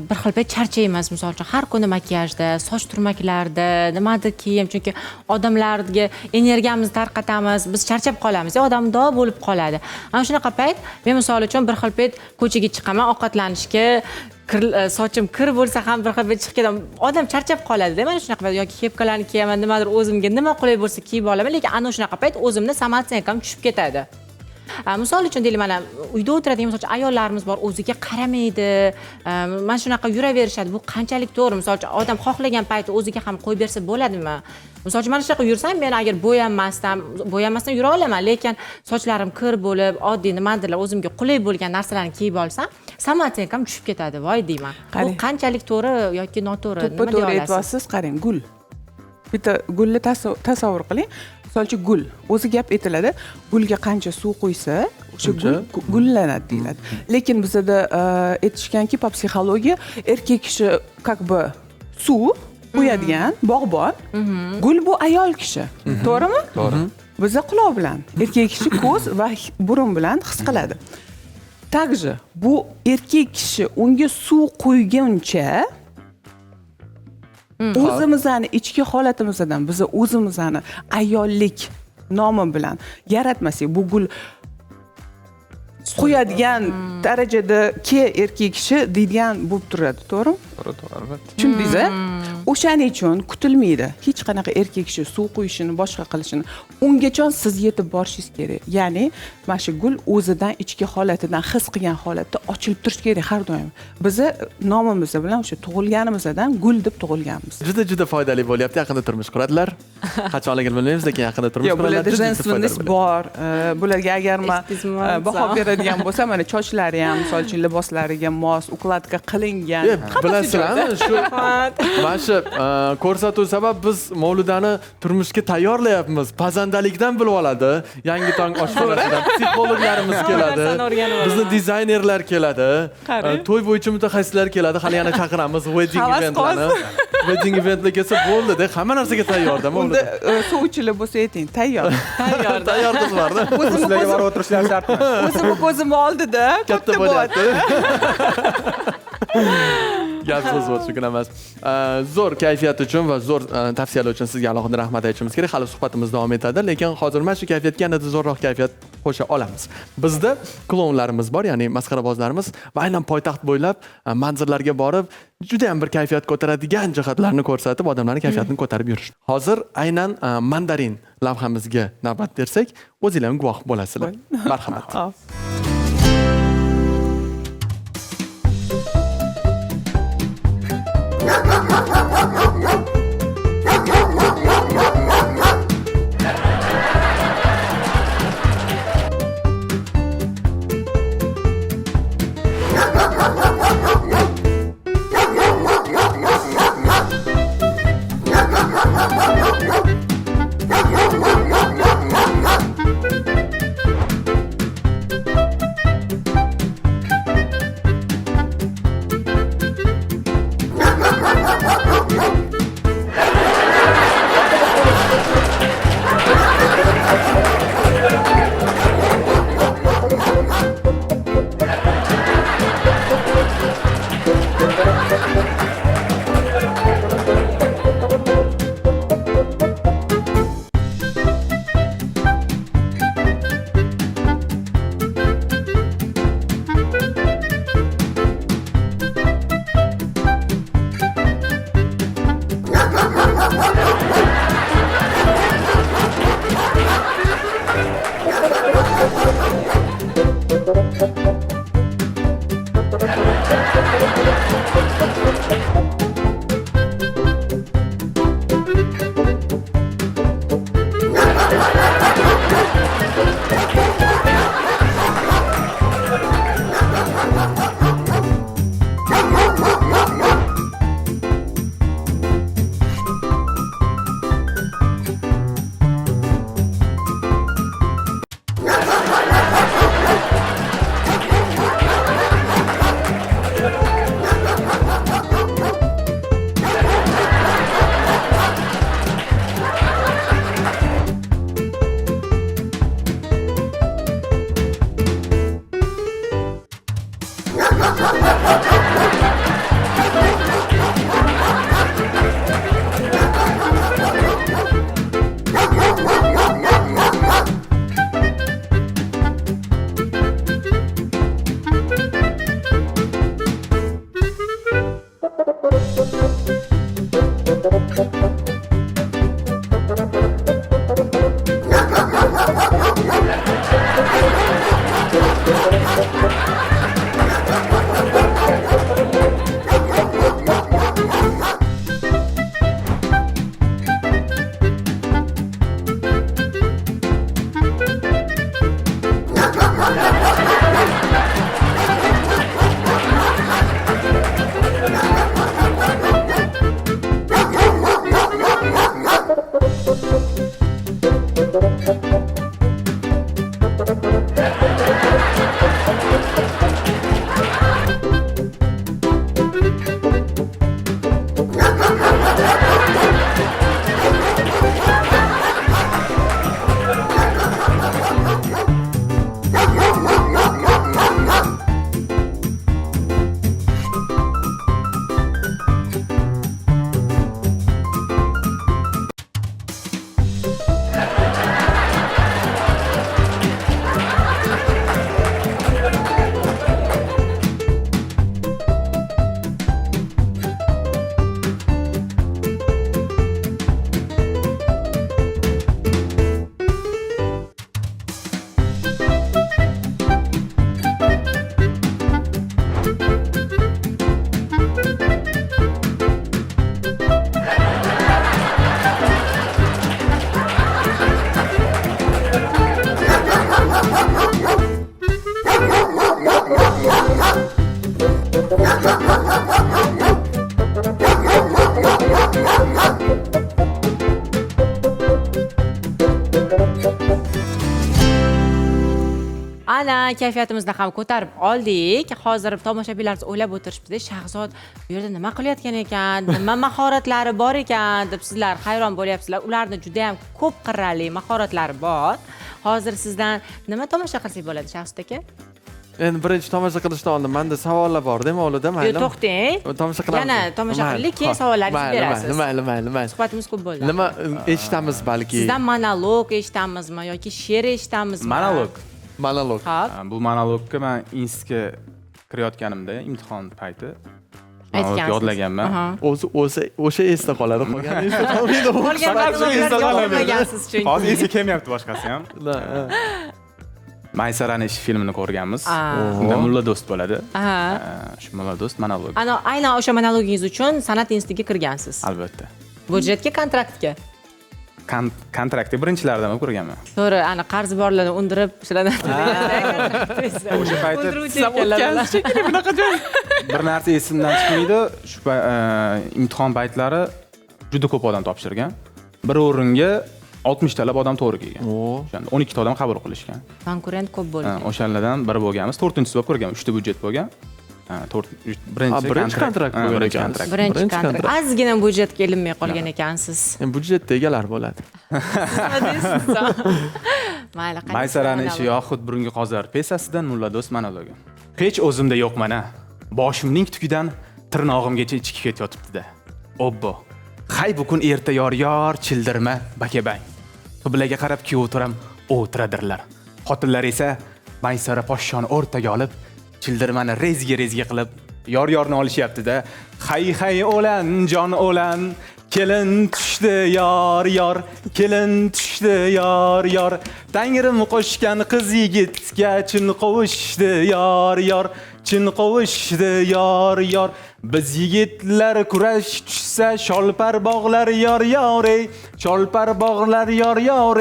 Speaker 3: bir xil payt charchaymiz, misol uchun har kuni makiyajda, soch turmaklarda, nimadir kiyim, chunki odamlarga energiyamizni tarqatamiz, biz charchab qolamiz, odam mundoq bo'lib qoladi. Ana shunaqa payt men misol uchun bir xil payt ko'chaga chiqaman ovqatlanishga, sochim kir bo'lsa ham bir xil chiqib ketaman. Odam charchab qoladi-da, mana shunaqa payt yoki kepkalarni kiyaman, nimadir o'zimga nima qulay bo'lsa kiyib olaman, lekin ana shunaqa payt o'zimni samotsiyam tushib ketadi. Misol uchun deylik, mana uyda o'tiradigan misol uchun ayollarimiz bor, o'ziga qaramaydi, mana shunaqa yuraverishadi. Bu qanchalik to'g'ri? Misol uchun odam xohlagan payti o'ziga ham qo'yib bersa bo'ladimi? Misol uchun mana shunaqa yursam, men agar bo'yanmasdan yura olaman, lekin sochlarim kir bo'lib, oddiy nimadirlar o'zimga qulay bo'lgan narsalarni kiyib olsam, samotsiyam ham tushib ketadi, voy deyman. Bu qanchalik to'g'ri yoki noto'g'ri?
Speaker 12: Nima deya olasiz? Aytyapsiz, qarang, gul. Bitta gulni tasavvur qiling. Misol uchun gul, o'zi gap aytiladi, gulga qancha suv quysa, o'sha gul gullanadi deyiladi. Lekin bizda aytishganki, po psixologiya erkak kishi как бы suv quyadigan bog'bon, gul bu ayol kishi. To'g'rimi?
Speaker 11: To'g'ri.
Speaker 12: Bizda quloq bilan, erkak kishi ko'z va burun bilan his qiladi. Также bu erkak kishi unga suv quyguncha o'zimizni ichki holatimizdan biz o'zimizni ayollik nomi bilan yaratmasak, bu gul qo'yadigan darajada erkak kishi deydigan bo'lib turadi, to'g'rimi?
Speaker 11: To'g'ri.
Speaker 12: Tushundingiz-a? O'shaning uchun kutilmaydi. Hech qanaqa erkak kishi suv quyishini, boshqa qilishini ungacha siz yetib borishingiz kerak. Ya'ni mana shu gul o'zidan ichki holatidan his qilgan holatda ochilib turish kerak har doim. Bizni nomimiz bilan o'sha tug'ilganimizdan gul deb tug'ilganmiz.
Speaker 2: Juda foydali bo'lyapti. Yaqinda turmush quradilar. Qachonligini bilmaymiz, lekin yaqinda turmush quradilar.
Speaker 12: Bularda jenственность bor. Bularga agar men baho beradigan bo'lsam, mana sochlari ham, misol uchun liboslariga mos, ukladka qilingan.
Speaker 2: Bilasizlarmi, shu mana shu ko'rsatuv sabab biz Mavludani turmushga tayyorlayapmiz. Pazandalikdan bilib oladi. Yangi tong oshxonasidan psixologlarimiz keladi. Bizni dizaynerlar keladi. To'y bo'yicha mutaxassislar keladi. Hali yana chaqiramiz wedding eventlarni. Wedding eventlar kelsa bo'ldi-da, hamma narsaga tayyorda Mavlud.
Speaker 12: Sovchilar bo'lsa ayting, tayyor.
Speaker 2: Tayyor qizlarda.
Speaker 13: Sizlarga borib o'tirishlar shartmi?
Speaker 12: O'zimni ko'zim oldida
Speaker 2: katta bo'lyapti. Gap so'z bo'lishi mumkin emas. Zo'r kayfiyat uchun va zo'r tavsiyalar uchun sizga alohida rahmat aytishimiz kerak. Hali suhbatimiz davom etadi, lekin hozir mana shu kayfiyatga yanada zo'rroq kayfiyat qo'sha olamiz. Bizda klonlarimiz bor, ya'ni masxarabozlarimiz va aynan poytaxt bo'ylab manzillarga borib, juda ham bir kayfiyat ko'taradigan jihatlarni ko'rsatib, odamlarning kayfiyatini ko'tarib yurish. Hozir aynan mandarin lavhamizga navbat bersak, o'zinglar ham guvoh bo'lasizlar. Marhamat.
Speaker 3: bilan kayfiyatimizni ham ko'tarib oldik. Hozir tomoshabinlarimiz o'ylab o'tirishibdi, Shahzod bu yerda nima qilayotgan ekan, nima mahoratlari bor ekan deb sizlar hayron bo'lyapsizlar. Ularning juda ham ko'p qirrali mahoratlari bor. Hozir sizdan nima tomosha qilsak bo'ladi, Shahzod aka?
Speaker 2: Endi birinchi tomosha qilishdan oldin menda savollar bor-da, hovlida, mayli.
Speaker 3: Yo'q, to'xtang.
Speaker 2: Tomosha qilamiz.
Speaker 3: Yana tomosha qilaylik, keyin savollaringizni berasiz.
Speaker 2: Mayli.
Speaker 3: Suhbatimiz ko'p bo'ldi.
Speaker 2: Nima eshitamiz balki?
Speaker 3: Sizdan monolog eshitamizmi yoki she'r eshitamizmi?
Speaker 11: Monolog.
Speaker 3: Xo'p.
Speaker 11: Bu monologga men institutga kirayotganimda imtihon payti
Speaker 3: Aytgansiz.
Speaker 11: yodlaganman.
Speaker 2: O'sha esda qoladi, qolgani esda qolmaydi.
Speaker 3: Qolgan monologlarni yodlamagansiz chunki.
Speaker 11: Hozir esga kelmayapti boshqasi ham. Maysarani ish filmini ko'rganmiz. Unda Mulla Do'st bo'ladi. Shu Mulla Do'st monolog.
Speaker 3: Aynan o'sha monologingiz uchun san'at institutiga kirgansiz.
Speaker 11: Albatta.
Speaker 3: Budjetga, kontraktga.
Speaker 11: Kontraktga birinchilardan ham ko'rganman.
Speaker 3: To'g'ri, ana qarzi borlarni undirib ishlanadi.
Speaker 11: O'sha payti
Speaker 3: bunaqa joy.
Speaker 11: bir narsa esimdan chiqmaydi. Shu imtihon paytlari juda ko'p odam topshirgan. Bir o'ringa 60 talab odam to'g'ri kelgan. O'shanda 12 ta odam qabul qilishgan.
Speaker 3: Konkurent ko'p bo'lgan.
Speaker 11: O'shalardan biri bo'lganmiz. 4-inchisi bo'lib ko'rgan. 3 ta budjet bo'lgan.
Speaker 2: Birinchi kontrakt bo'lgan ekan.
Speaker 3: Birinchi kontrakt. Ozgina budjetga ilinmay qolgan ekansiz.
Speaker 2: Budjetda egalar bo'ladi.
Speaker 3: Mayli,
Speaker 11: Maysarani ishi yoxud burungi qozar pesasidan Mulla Do'st monologi. Hech o'zimda yo'qman-a. Boshimning tukidan tirnog'imgacha ichki ket yotibdi-da. Obbo. Hay bu kun erta yor childirma bakabang. Qiblaga qarab kuyovtiram o'tiradirlar. Xotinlar esa Maysara poshshoni o'rtaga olib, childirmani rezga qilib yorni olishyapti-da. Hay o'lan jon o'lan, kelin tushdi yor, kelin tushdi yor. Tangrim qo'shgan qiz yigitga chin qovushdi yor, chin qovushdi yor. Biz yigitlar kurash tushsa sholpar bog'lar yor, sholpar bog'lar yor.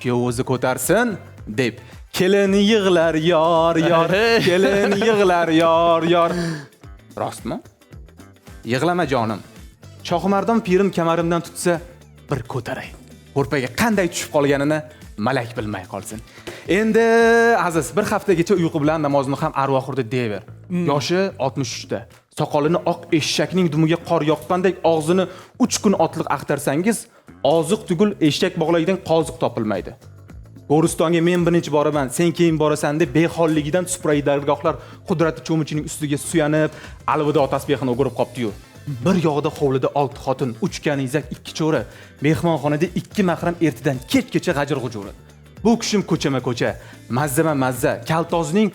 Speaker 11: Kuyov o'zi ko'tarsin deb kelin yig'lar yor, kelin yig'lar yor. Rostmi? Yig'lama jonim. Shohmardon pirim kamarimdan tutsa bir ko'taray. Ko'rpaga qanday tushib qolganini malak bilmay qolsin. Endi aziz, bir haftagacha uyqu bilan namozni ham arvohurda deyaver. Yoshi 63 da. Soqolini oq eshakning dumiga qor yoqqandek og'zini 3 kun otliq axtarsangiz, oziq tugul eshak bog'laydigan qoziq topilmaydi. Bo'ristonga men birinchi boraman, sen keyin borasan deb beholligidan supray dargohlar qudrati cho'michining ustiga suyanib, alvida otasi bexini o'girib qopdi-yu. Bir yog'ida hovlida 6 xotin, 3 kanizak, 2 cho'ri, mehmonxonada 2 mahram ertadan kechgacha g'ajir-g'ujuri. Bu kishim ko'chama-ko'cha, mazza, kaltozning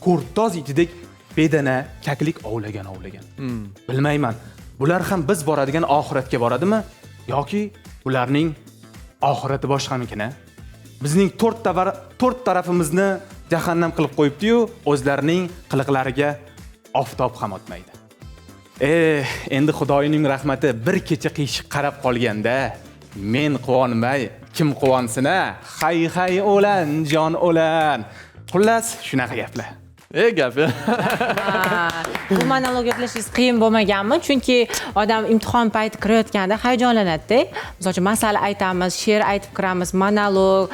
Speaker 11: ko'rtoz itidek bedana, kaklik ovlagan. Bilmayman, bular ham biz boradigan oxiratga boradimi yoki ularning oxirati boshqamikin-a? Bizning 4 tarafimizni jahannam qilib qo'yibdi-yu, o'zlarining qiliqlariga oftob ham o'tmaydi. Endi Xudoning rahmati bir kecha qiyshiq qarab qolganda, men quvonmay, kim quvonsin-a? Hay o'lan, jon o'lan. Xullas, shunaqa gaplar.
Speaker 2: Gap.
Speaker 3: Bu monolog yodlashingiz qiyin bo'lmaganmi? Chunki odam imtihon payti kirayotganda hayajonlanadi-da. Masalan, masala aytamiz, she'r aytib kiramiz, monolog,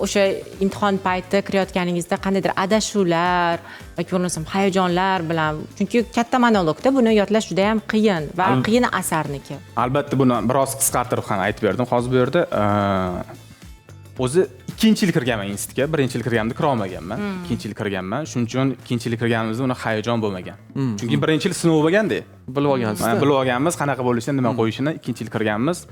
Speaker 3: o'sha imtihon payti kirayotganingizda qandaydir adashuvlar yoki bo'lmasam hayajonlar bilan. Chunki katta monologda buni yodlash juda ham qiyin va qiyin asarniki.
Speaker 11: Albatta buni biroz qisqartirib ham aytib berdim. Hozir bu yerda o'zi 2-yil kirganman institutga, 1-yil kirganimda kira olmaganman. 2-yil kirganman. Shuning uchun 2-yil kirganimizda uni hayajon bo'lmagan. Chunki 1-yil sinov bo'lganda,
Speaker 2: bilib olgansiz.
Speaker 11: Bilib olganmiz, qanaqa bo'lishini, nima qo'yishini 2-yil kirganmiz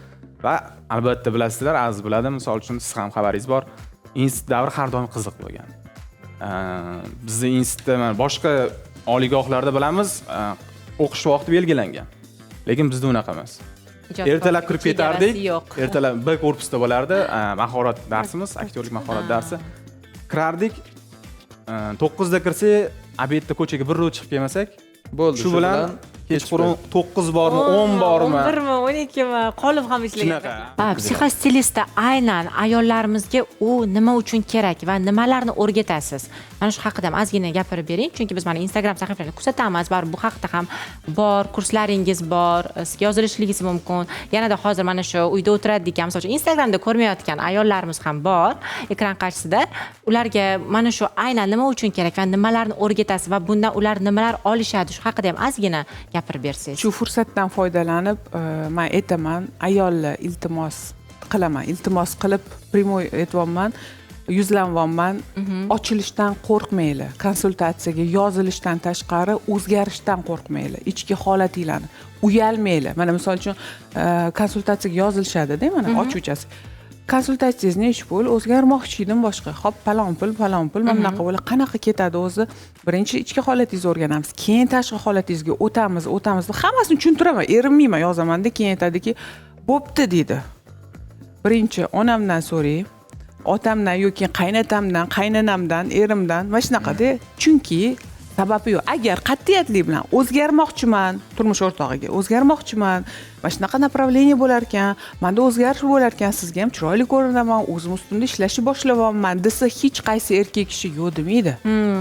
Speaker 11: va albatta bilasizlar, aziz biladi, misol uchun siz ham xabaringiz bor, institut davri har doim qiziq bo'lgan. Bizning institutda boshqa oliygohlarda bilamiz, o'qish vaqti belgilangan. Lekin bizda unaqa emas. Ertalab kirib ketardik. Ertalab bir korpusda bo'lardi, mahorat darsimiz, aktyorlik mahorat darsi. Kirardik. 9 da kirsa, obedda ko'chaga bir ro'y chiqib kelmasak,
Speaker 2: bo'ldi.
Speaker 11: Shu bilan
Speaker 13: kechqurun 9 bormi 10 bormi
Speaker 3: 11mi 12mi qolib ham ishlaydi.
Speaker 13: shunaqa.
Speaker 3: Psixostilistda aynan ayollarimizga u nima uchun kerak va nimalarni o'rgatasiz? Mana shu haqida ham ozgina gapirib bering, chunki biz mana Instagram sahifalarini ko'rsatamiz, baribir bu haqda ham bor, kurslaringiz bor, sizga yozilishingiz mumkin. Yanada hozir mana shu uyda o'tiradi ekan, masalan, Instagramda ko'rmayotgan ayollarimiz ham bor ekran qarshisida. Ularga mana shu aynan nima uchun kerak va nimalarni o'rgatasiz va bundan ular nimalar olishadi, shu haqida ham ozgina gapirib bersangiz.
Speaker 12: Shu fursatdan foydalanib men aytaman, ayollar iltimos qilib primoy aytyapman, yuzlanyapman, ochilishdan qo'rqmanglar, konsultatsiyaga yozilishdan tashqari o'zgarishdan qo'rqmanglar, ichki holatinglarni uyalmanglar. Mana misol uchun konsultatsiyaga yozilishadi-da, mana ochuvchasi. Konsultatsiyangiz nechi pul? O'zgarmoqchi edim boshqa. Hop, palon pul, mana bunaqa bo'la qanaqa ketadi o'zi? Birinchi ichki holatingizni o'rganamiz, keyin tashqi holatingizga o'tamiz. Hammasini tushuntiraman, erinmayman, yozaman-da, keyin aytadiki, "Bo'pti" deydi. Birinchi onamdan so'rang, otamdan yoki qaynatamdan, qaynanamdan, erimdan, mana shunaqada. Chunki sababi yo'q. Agar qat'iyatlik bilan o'zgarmoqchiman, turmush o'rtog'iga o'zgarmoqchiman, mana shunaqa направление bo'lar ekan, menda o'zgarish bo'lar ekan, sizga ham chiroyli ko'rinaman, o'zim ustimda ishlashni boshlayapman desa, hech qaysi erkak kishi yo'q demaydi.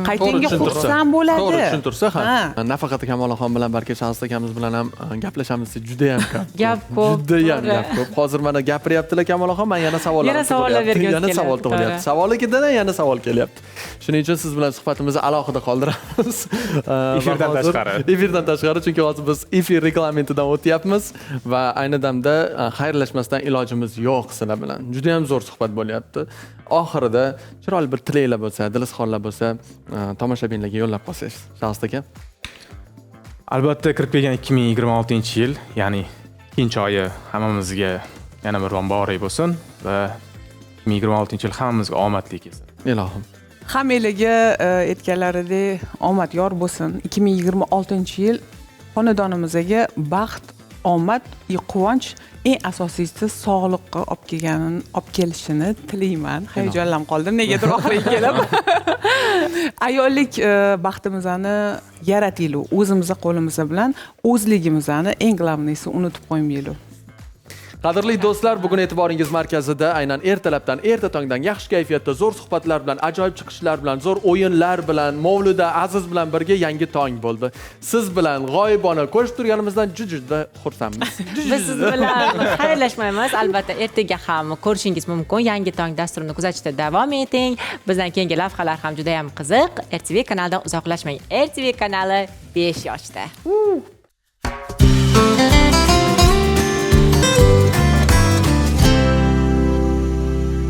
Speaker 12: Qaytinga xursand bo'ladi.
Speaker 2: To'g'ri tushuntirsa ham. Nafaqat Kamolaxon bilan balki Shahzoda akamiz bilan ham gaplashamiz, juda ham ko'p.
Speaker 3: Gap ko'p.
Speaker 2: Juda ham gap ko'p. Hozir mana gapiryaptilar Kamolaxon, men yana savollar
Speaker 3: bergim
Speaker 2: yana savol tug'ilyapti. Savol ketidan yana savol kelyapti. Shuning uchun siz bilan suhbatimizni alohida qoldiramiz. Efirdan tashqari, chunki hozir biz efir reglamentidan o'tyapmiz va ayni damda xayrlashmasdan ilojimiz yo'q sizlar bilan. Juda ham zo'r suhbat bo'lyapti. Oxirida chiroyli bir tilaklar bo'lsa, dilizxonlar bo'lsa, tomoshabinlarga yo'llab qo'ysangiz, Shahzoda aka.
Speaker 11: Albatta kirib kelgan 2026-yil, ya'ni ikkinchi oyi hammamizga yana bir muborak bo'lsin va 2026-yil hammamizga omadli kelsin.
Speaker 2: Ilohim.
Speaker 12: Hammalarga aytganlaridek omad yor bo'lsin. 2026-yil xonadonimizga baxt, omad, quvonch, eng asosiysi sog'liqqa olib kelishini tilayman. Hayajonlanib qoldim, negadir oxiriga kelib. Ayollik baxtimizni yarataylik, o'zimizning qo'limiz bilan, o'zligimizni eng glavniysi unutib qo'ymaylik.
Speaker 2: Qadrli do'stlar, bugun e'tiboringiz markazida aynan ertalabdan, erta tongdan yaxshi kayfiyatda zo'r suhbatlar bilan, ajoyib chiqishlar bilan, zo'r o'yinlar bilan, Mavluda Aziz bilan birga yangi tong bo'ldi. Siz bilan g'oyibona ko'rishib turganimizdan juda xursandmiz.
Speaker 3: Biz siz bilan xayrlashmaymiz, albatta ertaga ham ko'rishingiz mumkin. Yangi tong dasturini kuzatishda davom eting. Bizdan keyingi lavhalar ham juda ham qiziq. RTV kanalidan uzoqlashmang. RTV kanali 5 yoshda.